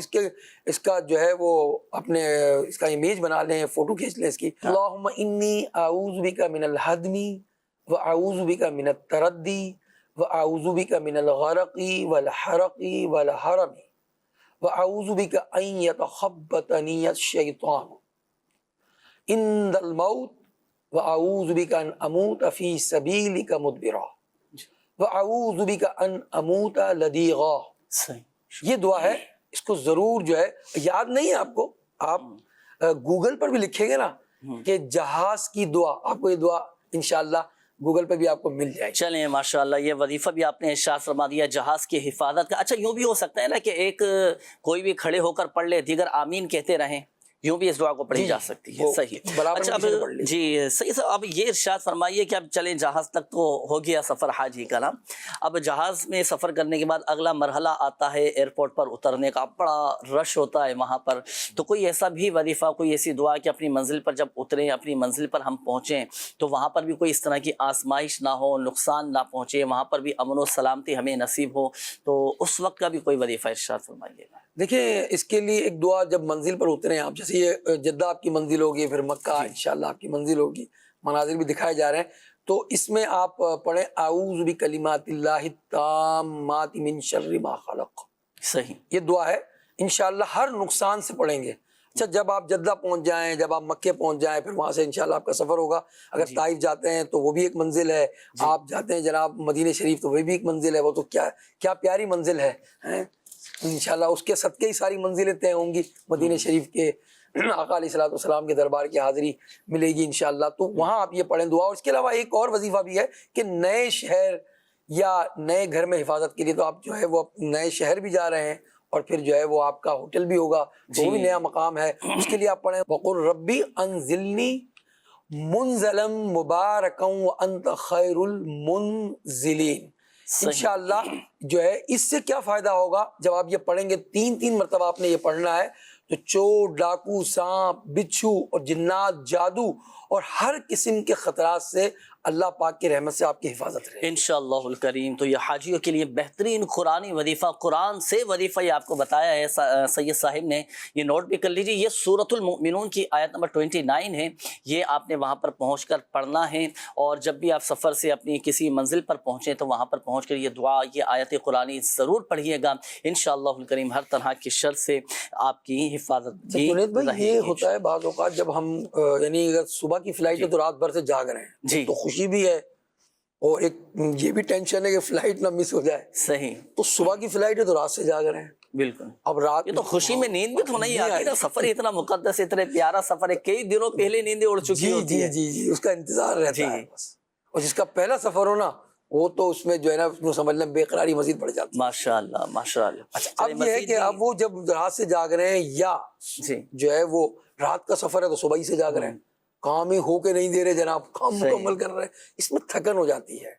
اس کا جو ہے وہ اپنے اس کا امیج بنا لیں، فوٹو کھینچ لیں اس کی. اللہم انی اعوذ بک من الہدم واعوذ بک من التردی واعوذ بک من الغرق والحرق والحرم واعوذ بک ان یتخبطنی الشیطان عند الموت واعوذ بک ان اموت فی سبیلک مدبرا وَأَعُوذُ بِكَ أَنْ أَمُوتَ لَدِيغًا. یہ دعا ہے، اس کو ضرور جو ہے، یاد نہیں ہے آپ کو، آپ گوگل پر بھی لکھیں گے نا کہ جہاز کی دعا، آپ کو یہ دعا انشاءاللہ گوگل پہ بھی آپ کو مل جائے گی. چلیں ماشاءاللہ، یہ وظیفہ بھی آپ نے ارشاد فرما دیا جہاز کی حفاظت کا. اچھا یوں بھی ہو سکتا ہے نا کہ ایک کوئی بھی کھڑے ہو کر پڑھ لے، دیگر آمین کہتے رہیں، یوں بھی اس دعا کو پڑھی جا سکتی ہے. صحیح. اچھا اب جی صحیح صاحب، اب یہ ارشاد فرمائیے کہ اب چلیں جہاز تک تو ہو گیا سفر حاجی کا نا، اب جہاز میں سفر کرنے کے بعد اگلا مرحلہ آتا ہے ایئرپورٹ پر اترنے کا، بڑا رش ہوتا ہے وہاں پر. تو کوئی ایسا بھی وظیفہ، کوئی ایسی دعا کہ اپنی منزل پر جب اتریں، اپنی منزل پر ہم پہنچیں تو وہاں پر بھی کوئی اس طرح کی آزمائش نہ ہو، نقصان نہ پہنچے، وہاں پر بھی امن و سلامتی ہمیں نصیب ہو، تو اس وقت کا بھی کوئی وظیفہ ارشاد فرمائیے گا. دیکھیں اس کے لیے ایک دعا جب منزل پر اتریں آپ، جیسے یہ جدہ آپ کی منزل ہوگی، پھر مکہ انشاءاللہ آپ کی منزل ہوگی، مناظر بھی دکھائے جا رہے ہیں، تو اس میں آپ پڑھیں اعوذ بکلمات اللہ التامات من شر ما خلق. صحیح. یہ دعا ہے، انشاءاللہ ہر نقصان سے پڑھیں گے. اچھا جب آپ جدہ پہنچ جائیں، جب آپ مکے پہنچ جائیں، پھر وہاں سے انشاءاللہ آپ کا سفر ہوگا. اگر طائف جاتے ہیں تو وہ بھی ایک منزل ہے، آپ جاتے ہیں جناب مدینہ شریف تو وہ بھی ایک منزل ہے. وہ تو کیا پیاری منزل ہے انشاءاللہ، اس کے صدقے ہی ساری منزلیں طے ہوں گی. مدینہ شریف کے آقا علیہ الصلوۃ والسلام کے دربار کی حاضری ملے گی انشاءاللہ. تو وہاں آپ یہ پڑھیں دعا. اور اس کے علاوہ ایک اور وظیفہ بھی ہے کہ نئے شہر یا نئے گھر میں حفاظت کے لیے تو آپ جو ہے وہ نئے شہر بھی جا رہے ہیں، اور پھر جو ہے وہ آپ کا ہوٹل بھی ہوگا، تو وہ بھی نیا مقام ہے. اس کے لیے آپ پڑھیں وَقُلْ رَبِّ أَنزِلْنِي مُنزَلًا مُبَارَكًا وَأَنْتَ خَيْرُ الْمُنزِلِينَ. انشاءاللہ جو ہے اس سے کیا فائدہ ہوگا جب آپ یہ پڑھیں گے، 3 مرتبہ آپ نے یہ پڑھنا ہے، تو چور، ڈاکو، سانپ، بچھو اور جنات، جادو اور ہر قسم کے خطرات سے اللہ پاک کی رحمت سے آپ کی حفاظت رہے انشاءاللہ الکریم. تو یہ حاجیوں کے لیے بہترین قرآنی وظیفہ، قرآن سے وظیفہ یہ آپ کو بتایا ہے سید صاحب نے، یہ نوٹ بھی کر لیجیے. یہ سورۃ المؤمنون کی آیت نمبر 29 ہے، یہ آپ نے وہاں پر پہنچ کر پڑھنا ہے. اور جب بھی آپ سفر سے اپنی کسی منزل پر پہنچیں تو وہاں پر پہنچ کر یہ دعا، یہ آیت قرآنی ضرور پڑھیے گا. انشاءاللہ الکریم ہر طرح کی شر سے آپ کی حفاظت بھی جنید بھائی. رہے گی. یہ ہوتا ہے بعض اوقات جب ہم یعنی اگر صبح کی فلائٹ ہے تو رات بھر سے جاگ رہے ہیں، تو خوشی بھی ہے اور ایک یہ بھی ٹینشن ہے کہ فلائٹ نہ مس ہو جائے. صحیح. تو صبح کی فلائٹ ہے تو رات سے جاگ رہے ہیں. بالکل. اب رات یہ تو خوشی میں نیند بھی تو نہیں آتی نا، سفر اتنا مقدس، اتنا پیارا سفر ہے، کئی دنوں پہلے نیندیں اڑ چکی ہوتی ہے. جی اس کا انتظار رہتا ہے بس. اور جس کا پہلا سفر ہو نا، وہ تو اس میں جو ہے نا اس میں سمجھ لیں بے قراری مزید بڑھ جاتی ہے. ماشاءاللہ ماشاءاللہ. اب یہ ہے کہ اب وہ جب رات سے جاگ رہے ہیں یا جو ہے وہ رات کا سفر ہے تو صبح ہی سے جاگ رہے ہیں، کام ہی ہو کے نہیں دے رہے جناب، کام مکمل کر رہے ہیں، اس میں تھکن ہو جاتی ہے.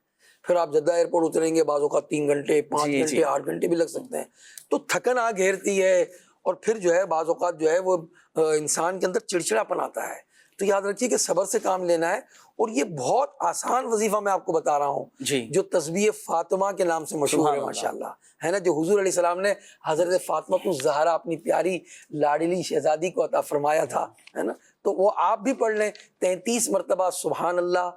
پھر آپ جدہ ایئرپورٹ اتریں گے، بعض اوقات 3 گھنٹے 5 گھنٹے 8 گھنٹے بھی لگ سکتے ہیں، تو تھکن آ گھیرتی ہے. اور پھر جو ہے بعض اوقات جو ہے وہ انسان کے اندر چڑچڑاپن آتا ہے. تو یاد رکھیے کہ صبر سے کام لینا ہے. اور یہ بہت آسان وظیفہ میں آپ کو بتا رہا ہوں جو تسبیح فاطمہ کے نام سے مشہور ہے ماشاءاللہ، ہے نا، جو حضور علیہ السلام نے حضرت فاطمہ الزہرا اپنی پیاری لاڈلی شہزادی کو عطا فرمایا تھا، ہے نا. تو وہ آپ بھی پڑھ لیں. 33 مرتبہ سبحان اللہ،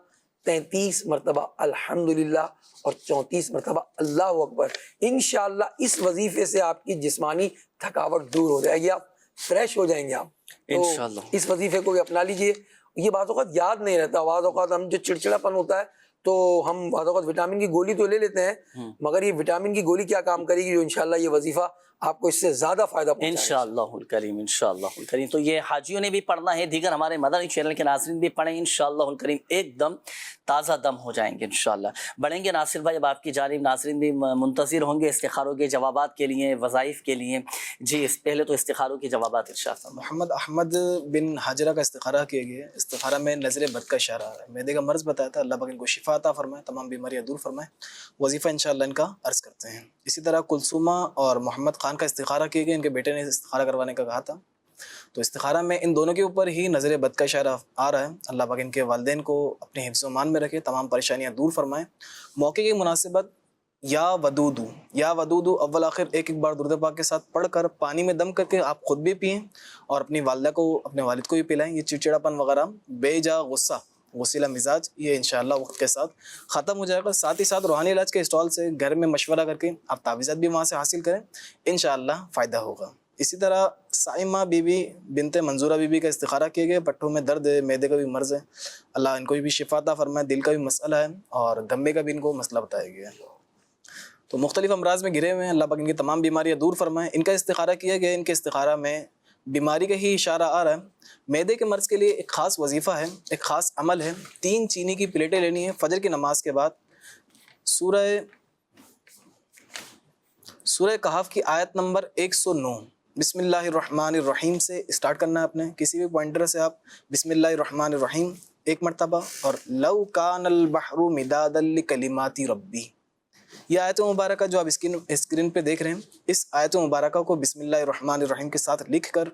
33 مرتبہ الحمدللہ اور 34 مرتبہ اللہ اکبر. انشاءاللہ اس وظیفے سے آپ کی جسمانی تھکاوٹ دور ہو جائے گی، آپ فریش ہو جائیں گے. آپ انشاءاللہ اس وظیفے کو بھی اپنا لیجئے. یہ بعض اوقات یاد نہیں رہتا، بعض اوقات ہم جو چڑچڑا پن ہوتا ہے تو ہم بعض اوقات وٹامن کی گولی تو لے لیتے ہیں، مگر یہ وٹامن کی گولی کیا کام کرے گی جو انشاءاللہ یہ وظیفہ آپ کو اس سے زیادہ فائدہ پہنچائے گا انشاءاللہ الکریم، انشاءاللہ الکریم. تو یہ حاجیوں نے بھی پڑھنا ہے، دیگر ہمارے مدنی چینل کے ناظرین بھی پڑھیں انشاءاللہ الکریم، ایک دم تازہ دم ہو جائیں گے انشاءاللہ. بڑھیں گے ناصر بھائی اب آپ کی جانب، ناظرین بھی منتظر ہوں گے استخاروں کے جوابات کے لیے، وظائف کے لیے. جی پہلے تو استخاروں کے جوابات ارشاد فرمائیں. محمد احمد بن حاجرہ کا استخارہ کیا گیا ہے. استخارہ میں نظر بد کا اشارہ آ رہا ہے، معدے کا مرض بتایا تھا، اللہ پاک ان کو شفا عطا فرمائے، تمام بیماریاں دور فرمائے. وظیفہ انشاءاللہ ان کا عرض کرتے ہیں. اسی طرح کلثومہ اور محمد خان کا استخارہ کیا گیا، ان کے بیٹے نے استخارہ کروانے کا کہا تھا. تو استخارہ میں ان دونوں کے اوپر ہی نظر بد کا اشارہ آ رہا ہے. اللہ پاک ان کے والدین کو اپنے حفظ و امان میں رکھے، تمام پریشانیاں دور فرمائے. موقع کی مناسبت یا ودودو اول آخر ایک بار درود پاک کے ساتھ پڑھ کر پانی میں دم کر کے آپ خود بھی پئیں اور اپنی والدہ کو، اپنے والد کو بھی پلائیں. یہ چڑچڑاپن وغیرہ، بے جا غصہ، غسیلہ مزاج، یہ انشاءاللہ وقت کے ساتھ ختم ہو جائے گا. ساتھ ہی ساتھ روحانی علاج کے اسٹال سے گھر میں مشورہ کر کے آپ تعویذات بھی وہاں سے حاصل کریں، انشاءاللہ فائدہ ہوگا. اسی طرح سائمہ بی بی بنت منظورہ بی بی کا استخارہ کیے گئے. پٹھوں میں درد ہے، معدے کا بھی مرض ہے، اللہ ان کو بھی شفا عطا فرمائے. دل کا بھی مسئلہ ہے اور دمے کا بھی ان کو مسئلہ بتایا گیا ہے. تو مختلف امراض میں گھرے ہوئے ہیں، اللہ پاک ان کی تمام بیماریاں دور فرمائیں. ان کا استخارہ کیا گیا، ان کے استخارہ میں بیماری کا ہی اشارہ آ رہا ہے. معدے کے مرض کے لیے ایک خاص وظیفہ ہے، ایک خاص عمل ہے. 3 چینی کی پلیٹیں لینی ہے. فجر کی نماز کے بعد سورہ کہف کی آیت نمبر 109 بسم اللہ الرحمن الرحیم سے اسٹارٹ کرنا ہے. اپنے کسی بھی پوائنٹر سے آپ بسم اللہ الرحمن الرحیم ایک مرتبہ، اور لو کان البحر مدادا لکلمات ربی. یہ آیت مبارکہ جو آپ اسکرین پہ دیکھ رہے ہیں، اس آیت مبارکہ کو بسم اللہ الرحمن الرحیم کے ساتھ لکھ کر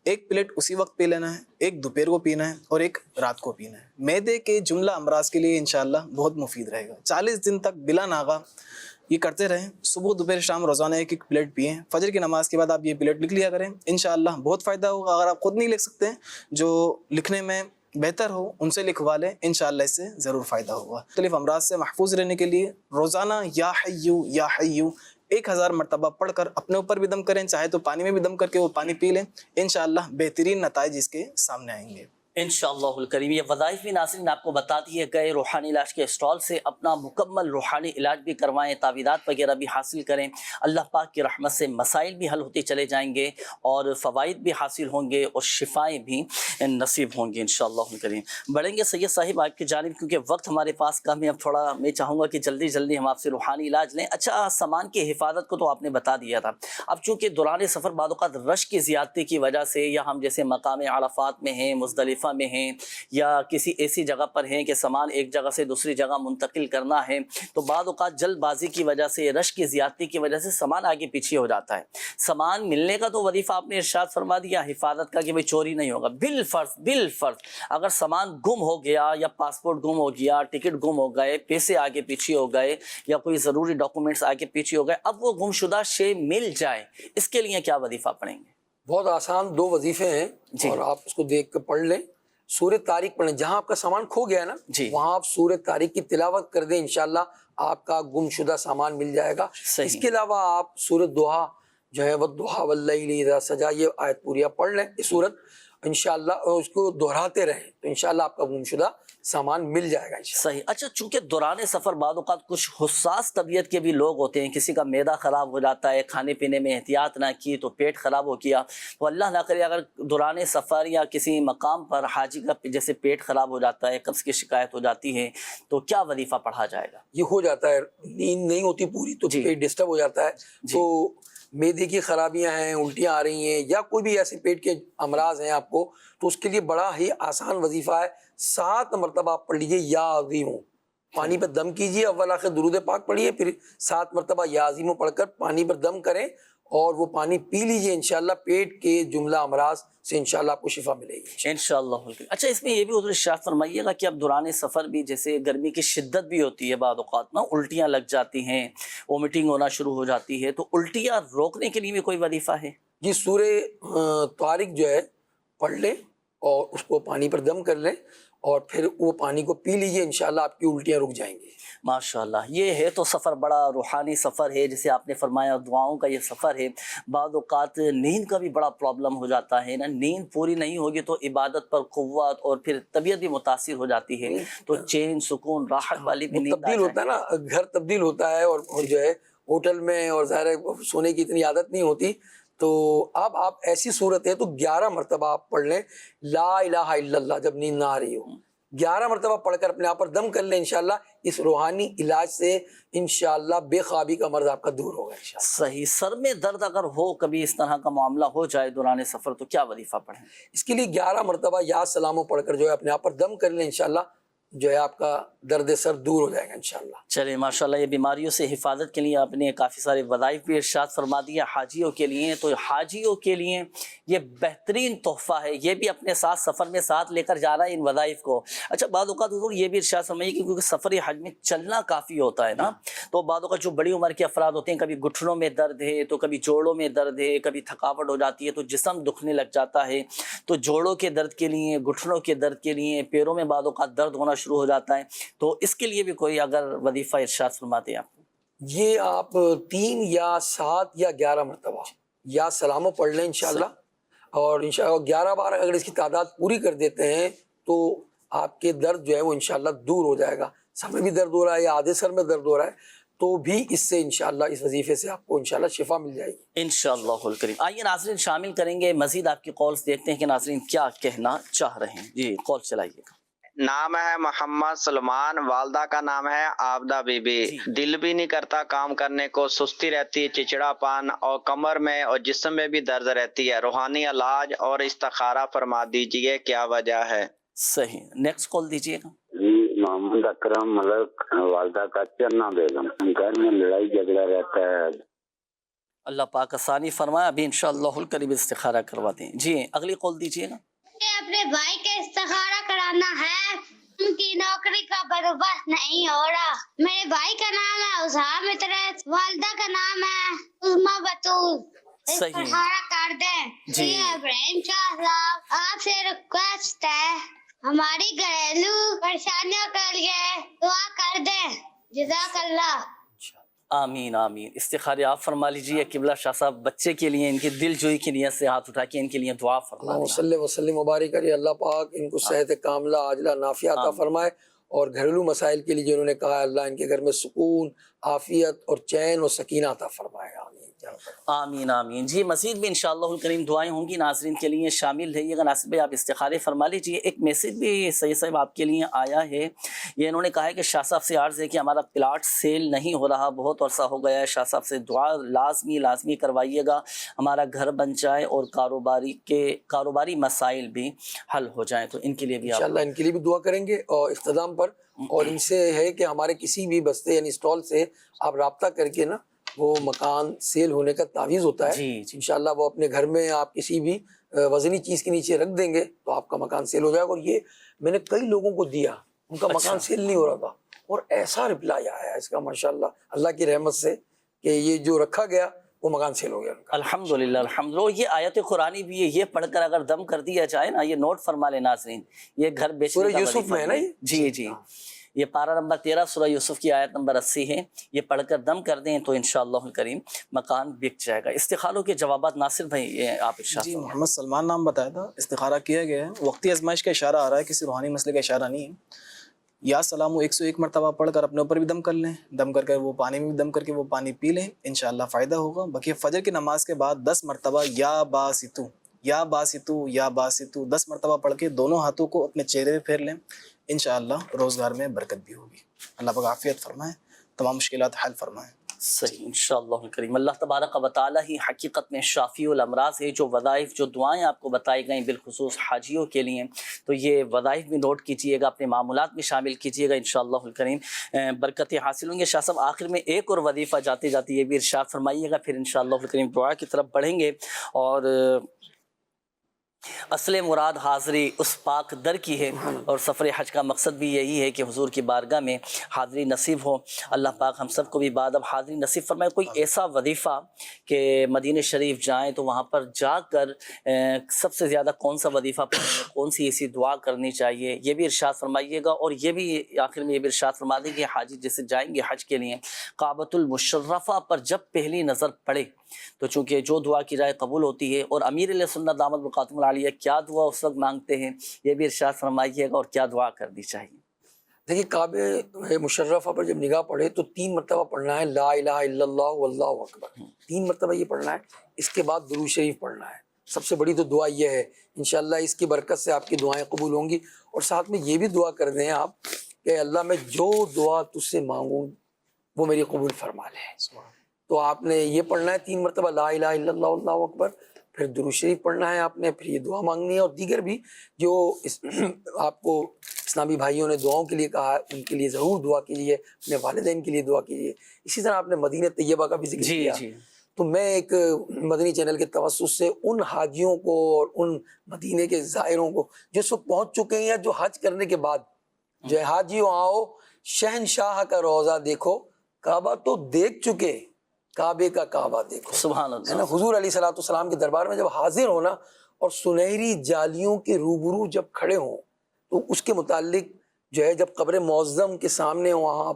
ایک پلیٹ اسی وقت پی لینا ہے، ایک دوپہر کو پینا ہے اور ایک رات کو پینا ہے. معدے کے جملہ امراض کے لیے انشاءاللہ بہت مفید رہے گا. 40 دن تک بلا ناغہ یہ کرتے رہیں. صبح دوپہر شام روزانہ ایک ایک پلیٹ پئیں. فجر کی نماز کے بعد آپ یہ پلیٹ لکھ لیا کریں، انشاءاللہ بہت فائدہ ہوگا. اگر آپ خود نہیں لکھ سکتے، جو لکھنے میں بہتر ہو ان سے لکھوا لیں، انشاءاللہ اس سے ضرور فائدہ ہوگا. مختلف امراض سے محفوظ رہنے کے لیے روزانہ یا حیو 1000 مرتبہ پڑھ کر اپنے اوپر بھی دم کریں، چاہے تو پانی میں بھی دم کر کے وہ پانی پی لیں، انشاءاللہ بہترین نتائج اس کے سامنے آئیں گے. انشاءاللہ الکریم. یہ وظائف بھی ناظرین آپ کو بتاتی ہے، گئے روحانی علاج کے اسٹال سے اپنا مکمل روحانی علاج بھی کروائیں، تعویذات وغیرہ بھی حاصل کریں. اللہ پاک کی رحمت سے مسائل بھی حل ہوتے چلے جائیں گے اور فوائد بھی حاصل ہوں گے اور شفائیں بھی نصیب ہوں گی انشاءاللہ الکریم. بڑھیں گے سید صاحب آپ کی جانب، کیونکہ وقت ہمارے پاس کم ہے. اب تھوڑا میں چاہوں گا کہ جلدی ہم آپ سے روحانی علاج لیں. اچھا، سامان کی حفاظت کو تو آپ نے بتا دیا تھا. اب چونکہ دوران سفر بعض اوقات رش کی زیادتی کی وجہ سے، یا ہم جیسے مقام عرفات میں ہیں، مزدلفہ میں ہیں، یا کسی ایسی جگہ پر ہیں کہ سامان ایک جگہ سے دوسری جگہ منتقل کرنا ہے، تو بعض اوقات جلد بازی کی وجہ سے، رش کی زیادتی کی وجہ سے سامان آگے پیچھے ہو جاتا ہے. سامان ملنے کا تو وظیفہ آپ نے ارشاد فرما دیا، حفاظت کا کہ بھئی چوری نہیں ہوگا. بالفرض اگر سامان گم ہو گیا، یا پاسپورٹ گم ہو گیا، ٹکٹ گم ہو گئے، پیسے آگے پیچھے ہو گئے، یا کوئی ضروری ڈاکومنٹس آگے پیچھے ہو گئے، اب وہ گمشدہ شے مل جائے، اس کے لیے کیا وظیفہ پڑھیں گے؟ بہت آسان 2 وظیفے ہیں اور آپ اس کو دیکھ کر پڑھ لیں. سورہ طارق پڑھیں. جہاں آپ کا سامان کھو گیا ہے نا، وہاں آپ سورہ طارق کی تلاوت کر دیں، انشاءاللہ آپ کا گم شدہ سامان مل جائے گا. اس کے علاوہ آپ سورہ دوحا جو ہے، والضحیٰ واللیل اذا سجا، یہ آیت پوری آپ پڑھ لیں، یہ سورت انشاءاللہ، اور اس کو دہراتے رہیں تو انشاءاللہ آپ کا گم شدہ سامان مل جائے گا انشاءاللہ. صحیح. اچھا، چونکہ دوران سفر بعض اوقات کچھ حساس طبیعت کے بھی لوگ ہوتے ہیں، کسی کا معدہ خراب ہو جاتا ہے، کھانے پینے میں احتیاط نہ کی تو پیٹ خراب ہو گیا، تو اللہ نہ کرے اگر دوران سفر یا کسی مقام پر حاجی کا جیسے پیٹ خراب ہو جاتا ہے، قبض کی شکایت ہو جاتی ہے، تو کیا وظیفہ پڑھا جائے گا؟ یہ ہو جاتا ہے، نیند نہیں ہوتی پوری تو پیٹ ڈسٹرب ہو جاتا ہے. تو معدے کی خرابیاں ہیں، الٹیاں آ رہی ہیں، یا کوئی بھی ایسے پیٹ کے امراض ہیں آپ کو، تو اس کے لیے بڑا ہی آسان وظیفہ ہے. 7 مرتبہ آپ پڑھ لیجئے یا عظیم. پانی پر دم کیجئے، اول آخر درود پاک پڑھیے، پھر 7 مرتبہ یا عظیم پڑھ کر پانی پر دم کریں اور وہ پانی پی لیجئے. انشاءاللہ پیٹ کے جملہ امراض سے انشاءاللہ آپ کو شفا ملے گی انشاءاللہ. اچھا، اس میں یہ بھی حضور ارشاد فرمائیے گا کہ اب دوران سفر بھی جیسے گرمی کی شدت بھی ہوتی ہے، بعض اوقات نا الٹیاں لگ جاتی ہیں، وومٹنگ ہونا شروع ہو جاتی ہے، تو الٹیاں روکنے کے لیے بھی کوئی وظیفہ ہے؟ جی، سورہ طارق جو ہے پڑھ لیں اور اس کو پانی پر دم کر لیں اور پھر وہ پانی کو پی لیجئے، انشاءاللہ آپ کی الٹیاں رک جائیں گی. ماشاءاللہ. یہ ہے تو سفر بڑا روحانی سفر ہے، جسے آپ نے فرمایا دعاؤں کا یہ سفر ہے. بعض اوقات نیند کا بھی بڑا پرابلم ہو جاتا ہے نا، نیند پوری نہیں ہوگی تو عبادت پر قوت اور پھر طبیعت بھی متاثر ہو جاتی ہے، تو چین سکون راحت والی بھی نیند تبدیل ہوتا ہے نا، گھر تبدیل ہوتا ہے اور جو ہے ہوٹل میں اور ظاہر ہے سونے کی اتنی عادت نہیں ہوتی، تو اب آپ ایسی صورت ہے تو 11 مرتبہ آپ پڑھ لیں لا الہ الا اللہ جب نیند نہ آ رہی ہو، 11 مرتبہ پڑھ کر اپنے آپ پر دم کر لیں، انشاءاللہ اس روحانی علاج سے انشاءاللہ بے خوابی کا مرض آپ کا دور ہوگا انشاءاللہ۔ صحیح، سر میں درد اگر ہو، کبھی اس طرح کا معاملہ ہو جائے دوران سفر، تو کیا وظیفہ پڑھیں؟ اس کے لیے 11 مرتبہ یا سلاموں پڑھ کر جو ہے اپنے آپ پر دم کر لیں، انشاءاللہ جو ہے آپ کا درد سر دور ہو جائے گا انشاءاللہ۔ چلے ماشاءاللہ، یہ بیماریوں سے حفاظت کے لیے آپ نے کافی سارے وظائف بھی ارشاد فرما دیا حاجیوں کے لیے، تو حاجیوں کے لیے یہ بہترین تحفہ ہے، یہ بھی اپنے ساتھ سفر میں ساتھ لے کر جانا ہے ان وظائف کو۔ اچھا، بعض اوقات حضور یہ بھی ارشاد فرمائیے کہ کیونکہ سفر حج میں چلنا کافی ہوتا ہے نا، تو بعض اوقات جو بڑی عمر کے افراد ہوتے ہیں، کبھی گھٹنوں میں درد ہے تو کبھی جوڑوں میں درد ہے، کبھی تھکاوٹ ہو جاتی ہے تو جسم دکھنے لگ جاتا ہے، تو جوڑوں کے درد کے لیے، گھٹنوں کے درد کے لیے، پیروں میں بعض اوقات درد ہونا شروع ہو جاتا ہے، تو اس کے لیے بھی کوئی اگر وظیفہ ارشاد فرماتے ہیں آپ؟ یہ آپ 3 یا 7 یا 11 مرتبہ یا سلاموں پڑھ لیں انشاءاللہ، اور انشاءاللہ 11 بار اگر اس کی تعداد پوری کر دیتے ہیں تو آپ کے درد جو ہے وہ انشاءاللہ دور ہو جائے گا۔ سر میں بھی درد ہو رہا ہے یا آدھے سر میں درد ہو رہا ہے تو بھی اس سے انشاءاللہ اس وظیفے سے آپ کو انشاءاللہ شفا مل جائے گی انشاءاللہ الکریم۔ آئیے ناظرین شامل کریں گے مزید آپ کی کالز، دیکھتے ہیں کہ ناظرین کیا کہنا چاہ رہے ہیں۔ جی کال چلائیے گا۔ نام ہے محمد سلمان، والدہ کا نام ہے عابدہ بی بی۔ دل بھی نہیں کرتا کام کرنے کو، سستی رہتی ہے، چچڑا پان اور کمر میں اور جسم میں بھی درد رہتی ہے، روحانی علاج اور استخارہ فرما دیجئے، کیا وجہ ہے؟ صحیح، نیکسٹ کال دیجیے گا۔ جی محمد اکرم ملک، والدہ کا چرنا بیگم، گھر میں لڑائی جھگڑا رہتا ہے۔ اللہ پاک آسانی فرمائے، ابھی انشاءاللہ الکریم استخارہ کرواتے ہیں۔ جی اگلی کال دیجیے گا۔ اپنے بھائی کا استخارہ کرانا ہے، ان کی نوکری کا بندوبست نہیں ہو رہا۔ میرے بھائی کا نام ہے اسام مترس، والدہ کا نام ہے عظما بطول۔ استخارہ کر دیں جی ابراہیم شاہ صاحب، آپ سے ریکویسٹ ہے ہماری گھریلو پریشانیوں کے لیے دعا کر دیں، جزاک اللہ۔ آمین آمین۔ استخارے آپ فرما لیجیے، قبلہ شاہ صاحب بچے کے لیے ان کی دل جوئی کی نیت سے ہاتھ اٹھا کے ان کے لیے دعا فرما اللہم صلی وسلم مبارک علیہ، اللہ پاک ان کو صحت کاملہ عاجلہ نافیہ عطا فرمائے، اور گھریلو مسائل کے لیے جو انہوں نے کہا ہے اللہ ان کے گھر میں سکون، عافیت اور چین اور سکینہ عطا فرمائے، آمین آمین آمین۔ جی مزید بھی انشاءاللہ الکریم دعائیں ہوں گی، ناظرین کے لیے شامل رہیے گا۔ ناصر بھائی آپ استخارے فرما لیجیے۔ ایک میسیج بھی سید صاحب آپ کے لیے آیا ہے، یہ انہوں نے کہا ہے کہ شاہ صاحب سے عرض ہے کہ ہمارا پلاٹ سیل نہیں ہو رہا، بہت عرصہ ہو گیا ہے، شاہ صاحب سے دعا لازمی کروائیے گا، ہمارا گھر بن جائے اور کاروباری مسائل بھی حل ہو جائیں، تو ان کے لیے بھی انشاءاللہ ان کے لیے بھی دعا کریں گے اور اختتام پر، اور ان سے ہے کہ ہمارے کسی بھی بستے یعنی اسٹال سے آپ رابطہ کر کے نا، وہ مکان سیل ہونے کا تعویذ ہوتا ہے، انشاءاللہ وہ اپنے گھر میں آپ کسی بھی وزنی چیز کے نیچے رکھ دیں گے تو آپ کا مکان سیل ہو جائے گا۔ اور یہ میں نے کئی لوگوں کو دیا، ان کا مکان سیل نہیں ہو رہا تھا، اور ایسا رپلائی آیا ہے اس کا ماشاءاللہ اللہ کی رحمت سے کہ یہ جو رکھا گیا وہ مکان سیل ہو گیا ان کا۔ الحمدللہ الحمدللہ۔ یہ آیت قرآنی بھی ہے، یہ پڑھ کر اگر دم کر دیا جائے نا، یہ نوٹ فرما لے ناظرین، یہ گھر بیچنے سورہ کا یوسف وظیفہ میں ہے نا یہ؟ جی یہ پارہ نمبر 13 سورہ یوسف کی آیت نمبر 80 ہے، یہ پڑھ کر دم کر دیں تو انشاءاللہ الکریم مکان بک جائے گا۔ استخاروں کے جوابات ناصر بھائی یہ آپ ارشاد جی فرمائیں۔ محمد سلمان نام بتایا تھا، استخارہ کیا گیا ہے، وقتی آزمائش کا اشارہ آ رہا ہے، کسی روحانی مسئلے کا اشارہ نہیں ہے۔ یا سلام 101 مرتبہ پڑھ کر اپنے اوپر بھی دم کر لیں، دم کر وہ پانی میں بھی دم کر کے وہ پانی پی لیں، انشاءاللہ فائدہ ہوگا۔ باقی فجر کی نماز کے بعد 10 مرتبہ یا باسطو یا باسطو یا باسطو 10 مرتبہ پڑھ کے دونوں ہاتھوں کو اپنے چہرے پہ پھیر لیں، انشاءاللہ روزگار میں برکت بھی ہوگی۔ اللہ پاک عافیت فرمائے، تمام مشکلات حل فرمائے۔ صحیح انشاءاللہ الکریم۔ اللہ تبارک و تعالی ہی حقیقت میں شافی الامراض ہے۔ جو وظائف، جو دعائیں آپ کو بتائی گئیں بالخصوص حاجیوں کے لیے، تو یہ وظائف بھی نوٹ کیجئے گا، اپنے معمولات میں شامل کیجئے گا، انشاءاللہ الکریم برکتیں حاصل ہوں گے۔ شاہ صاحب آخر میں ایک اور وظیفہ جاتے جاتے یہ بھی ارشاد فرمائیے گا، پھر انشاءاللہ الکریم دعا کی طرف بڑھیں گے۔ اور اصل مراد حاضری اس پاک در کی ہے، اور سفر حج کا مقصد بھی یہی ہے کہ حضور کی بارگاہ میں حاضری نصیب ہو۔ اللہ پاک ہم سب کو بھی بعد اب حاضری نصیب فرمائے۔ کوئی ایسا وظیفہ کہ مدینہ شریف جائیں تو وہاں پر جا کر سب سے زیادہ کون سا وظیفہ پڑھیں، کون سی ایسی دعا کرنی چاہیے، یہ بھی ارشاد فرمائیے گا۔ اور یہ بھی آخر میں یہ بھی ارشاد فرما دیں کہ حاجی جیسے جائیں گے حج کے لیے، کعبۃ المشرفہ پر جب پہلی نظر پڑے تو چونکہ جو دعا کی جائے قبول ہوتی ہے، اور امیر علیہ سنت دامت برکاتہم العالیہ کیا دعا اس وقت مانگتے ہیں یہ بھی ارشاد فرمائیے گا، اور کیا دعا کرنی چاہیے۔ دیکھیے کعبہ مشرفہ پر جب نگاہ پڑے تو 3 مرتبہ پڑھنا ہے لا الہ الا اللہ واللہ اکبر، 3 مرتبہ یہ پڑھنا ہے. اس کے بعد درود شریف پڑھنا ہے. سب سے بڑی تو دعا یہ ہے، انشاءاللہ اس کی برکت سے آپ کی دعائیں قبول ہوں گی. اور ساتھ میں یہ بھی دعا کر دیں آپ کہ اللہ میں جو دعا تجھ سے مانگوں وہ میری قبول فرما لے. تو آپ نے یہ پڑھنا ہے 3 مرتبہ لا الہ الا اللہ واللہ اکبر، پھر درود شریف پڑھنا ہے آپ نے، پھر یہ دعا مانگنی ہے. اور دیگر بھی جو آپ کو اسلامی بھائیوں نے دعاؤں کے لیے کہا ہے ان کے لیے ضرور دعا کیجیے، اپنے والدین کے لیے دعا کیجیے. اسی طرح آپ نے مدینہ طیبہ کا بھی ذکر کیا. تو میں ایک مدنی چینل کے توسط سے ان حاجیوں کو اور ان مدینے کے زائروں کو جو اس وقت پہنچ چکے ہیں یا جو حج کرنے کے بعد جو ہے، حاجیوں آؤ شہنشاہ کا روضہ دیکھو، کعبہ تو دیکھ چکے، کعبے کا کعبہ دیکھو. سبحان اللہ. ہے نا، حضور علیہ الصلوۃ والسلام کے دربار میں جب حاضر ہونا اور سنہری جالیوں کے روبرو جب کھڑے ہوں تو اس کے متعلق جو ہے جب قبر معظم کے سامنے وہاں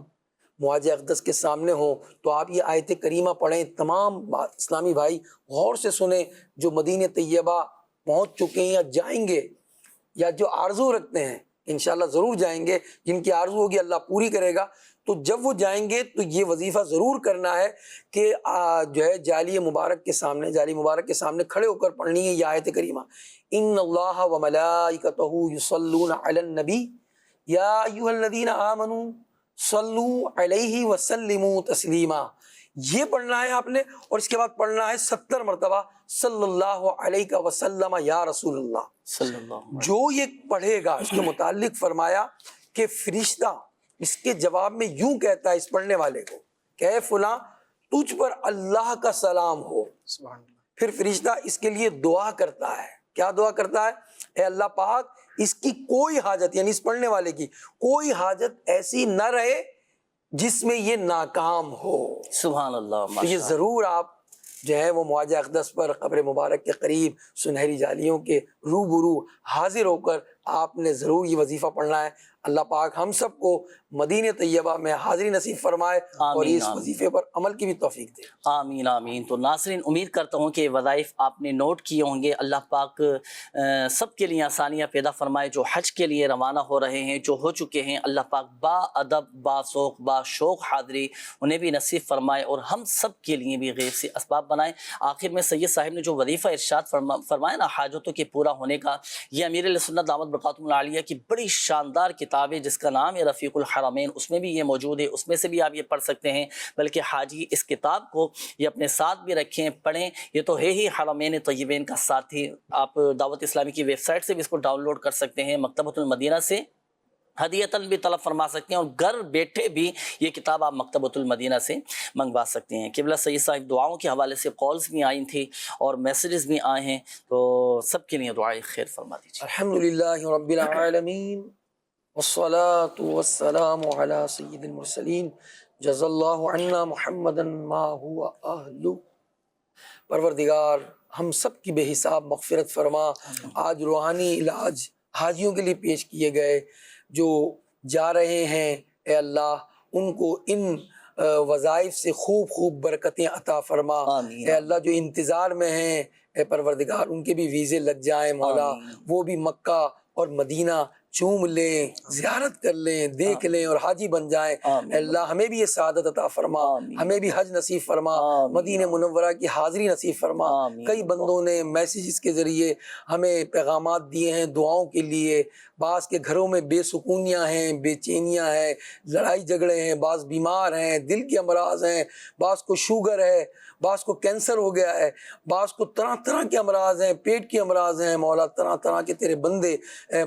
مواج اقدس کے سامنے ہوں تو آپ یہ آیت کریمہ پڑھیں. تمام اسلامی بھائی غور سے سنیں جو مدینہ طیبہ پہنچ چکے ہیں یا جائیں گے یا جو آرزو رکھتے ہیں انشاءاللہ ضرور جائیں گے، جن کی آرزو ہوگی اللہ پوری کرے گا. تو جب وہ جائیں گے تو یہ وظیفہ ضرور کرنا ہے کہ جو ہے جالی مبارک کے سامنے کھڑے ہو کر پڑھنی ہے یہ آیت کریمہ. ان اللہ و ملائکتہ یصلون علی النبی یا ایھا الذین آمنوا صلو علیہ وسلموا تسلیما. یہ پڑھنا ہے آپ نے، اور اس کے بعد پڑھنا ہے 70 مرتبہ صلی اللہ علیہ وسلم یا رسول اللہ صلی اللہ. جو یہ پڑھے گا اس کے متعلق فرمایا کہ فرشتہ اس کے جواب میں یوں کہتا ہے اس پڑھنے والے کو کہ اے فلاں تجھ پر اللہ کا سلام ہو. پھر فرشتہ اس کے لیے دعا کرتا ہے. کیا دعا کرتا ہے؟ اے اللہ پاک اس کی کوئی حاجت، یعنی اس پڑھنے والے کی کوئی حاجت ایسی نہ رہے جس میں یہ ناکام ہو. سبحان اللہ. تو یہ ضرور آپ جو ہے وہ مواجہ اقدس پر قبر مبارک کے قریب سنہری جالیوں کے روبرو حاضر ہو کر آپ نے ضرور یہ وظیفہ پڑھنا ہے. اللہ پاک ہم سب کو مدینہ طیبہ میں حاضری نصیب فرمائے اور اس وظیفے پر عمل کی بھی توفیق دے. آمین آمین. تو ناظرین امید کرتا ہوں کہ وظائف آپ نے نوٹ کیے ہوں گے. اللہ پاک سب کے لیے آسانیاں پیدا فرمائے. جو حج کے لیے روانہ ہو رہے ہیں، جو ہو چکے ہیں، اللہ پاک با ادب با ذوق با شوق حاضری انہیں بھی نصیب فرمائے اور ہم سب کے لیے بھی غیر سے اسباب بنائے. آخر میں سید صاحب نے جو وظیفہ ارشاد فرمایا نا حاجتوں کے پورا ہونے کا، یہ امیر علیہ سنت دامت برکاتہم العالیہ کی بڑی شاندار کتاب ہے جس کا نام ہے رفیق الحرمین. اس میں بھی یہ موجود ہے، اس میں سے بھی آپ یہ پڑھ سکتے ہیں. بلکہ حاجی اس کتاب کو یہ اپنے ساتھ بھی رکھیں، پڑھیں. یہ تو ہے ہی حرمین طیبین کا ساتھی. آپ دعوت اسلامی کی ویب سائٹ سے بھی اس کو ڈاؤن لوڈ کر سکتے ہیں، مکتبۃ المدینہ سے ہدیتاً بھی طلب فرما سکتے ہیں، اور گھر بیٹھے بھی یہ کتاب آپ مکتبۃ المدینہ سے منگوا سکتے ہیں. قبلہ سید صاحب دعاؤں کے حوالے سے کالز بھی آئی تھیں اور میسیجز بھی آئے ہیں، تو سب کے لیے دعائیں خیر فرما دیجیے. الحمدللہ رب العالمین والصلاة والسلام علی سید المرسلین جزا اللہ عنا محمدا ما هو اہلہ. پروردگار ہم سب کی بے حساب مغفرت فرما. آج روحانی علاج حاجیوں کے لیے پیش کیے گئے جو جا رہے ہیں، اے اللہ ان کو ان وظائف سے خوب خوب برکتیں عطا فرما. اے اللہ جو انتظار میں ہیں اے پروردگار ان کے بھی ویزے لگ جائیں مولا، وہ بھی مکہ اور مدینہ چوم لیں، زیارت کر لیں، دیکھ لیں اور حاجی بن جائیں. اے اللہ ہمیں بھی یہ سعادت عطا فرما، ہمیں بھی حج نصیب فرما، مدینہ منورہ کی حاضری نصیب فرما. کئی بندوں نے میسیجز کے ذریعے ہمیں پیغامات دیے ہیں دعاؤں کے لیے. بعض کے گھروں میں بے سکونیاں ہیں، بے چینیاں ہیں، لڑائی جھگڑے ہیں، بعض بیمار ہیں، دل کے امراض ہیں، بعض کو شوگر ہے، بعض کو کینسر ہو گیا ہے، بعض کو طرح طرح کے امراض ہیں، پیٹ کے امراض ہیں. مولا طرح طرح کے تیرے بندے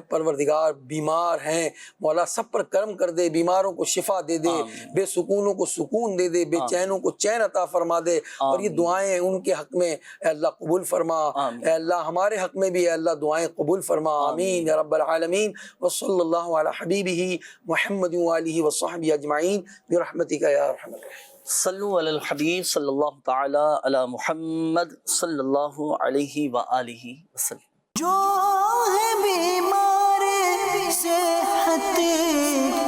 پروردگار بیمار ہیں، مولا سب پر کرم کر دے، بیماروں کو شفا دے دے، بے سکونوں کو سکون دے دے، بے چینوں کو چین عطا فرما دے. اور یہ دعائیں ان کے حق میں اے اللہ قبول فرما. اے اللہ ہمارے حق میں بھی اے اللہ دعائیں قبول فرما. آمین یا رب العالمین. وصلی اللہ علی حبیبہ محمد وآلہ وصحبہ اجمعین برحمتک یا ارحم الراحمین. صلو علی الحبیب صلی اللہ تعالی علی محمد صلی اللہ علیہ وآلہ وسلم. جو ہے بیمار صحت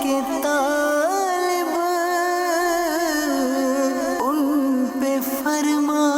کے طالب ان پہ فرما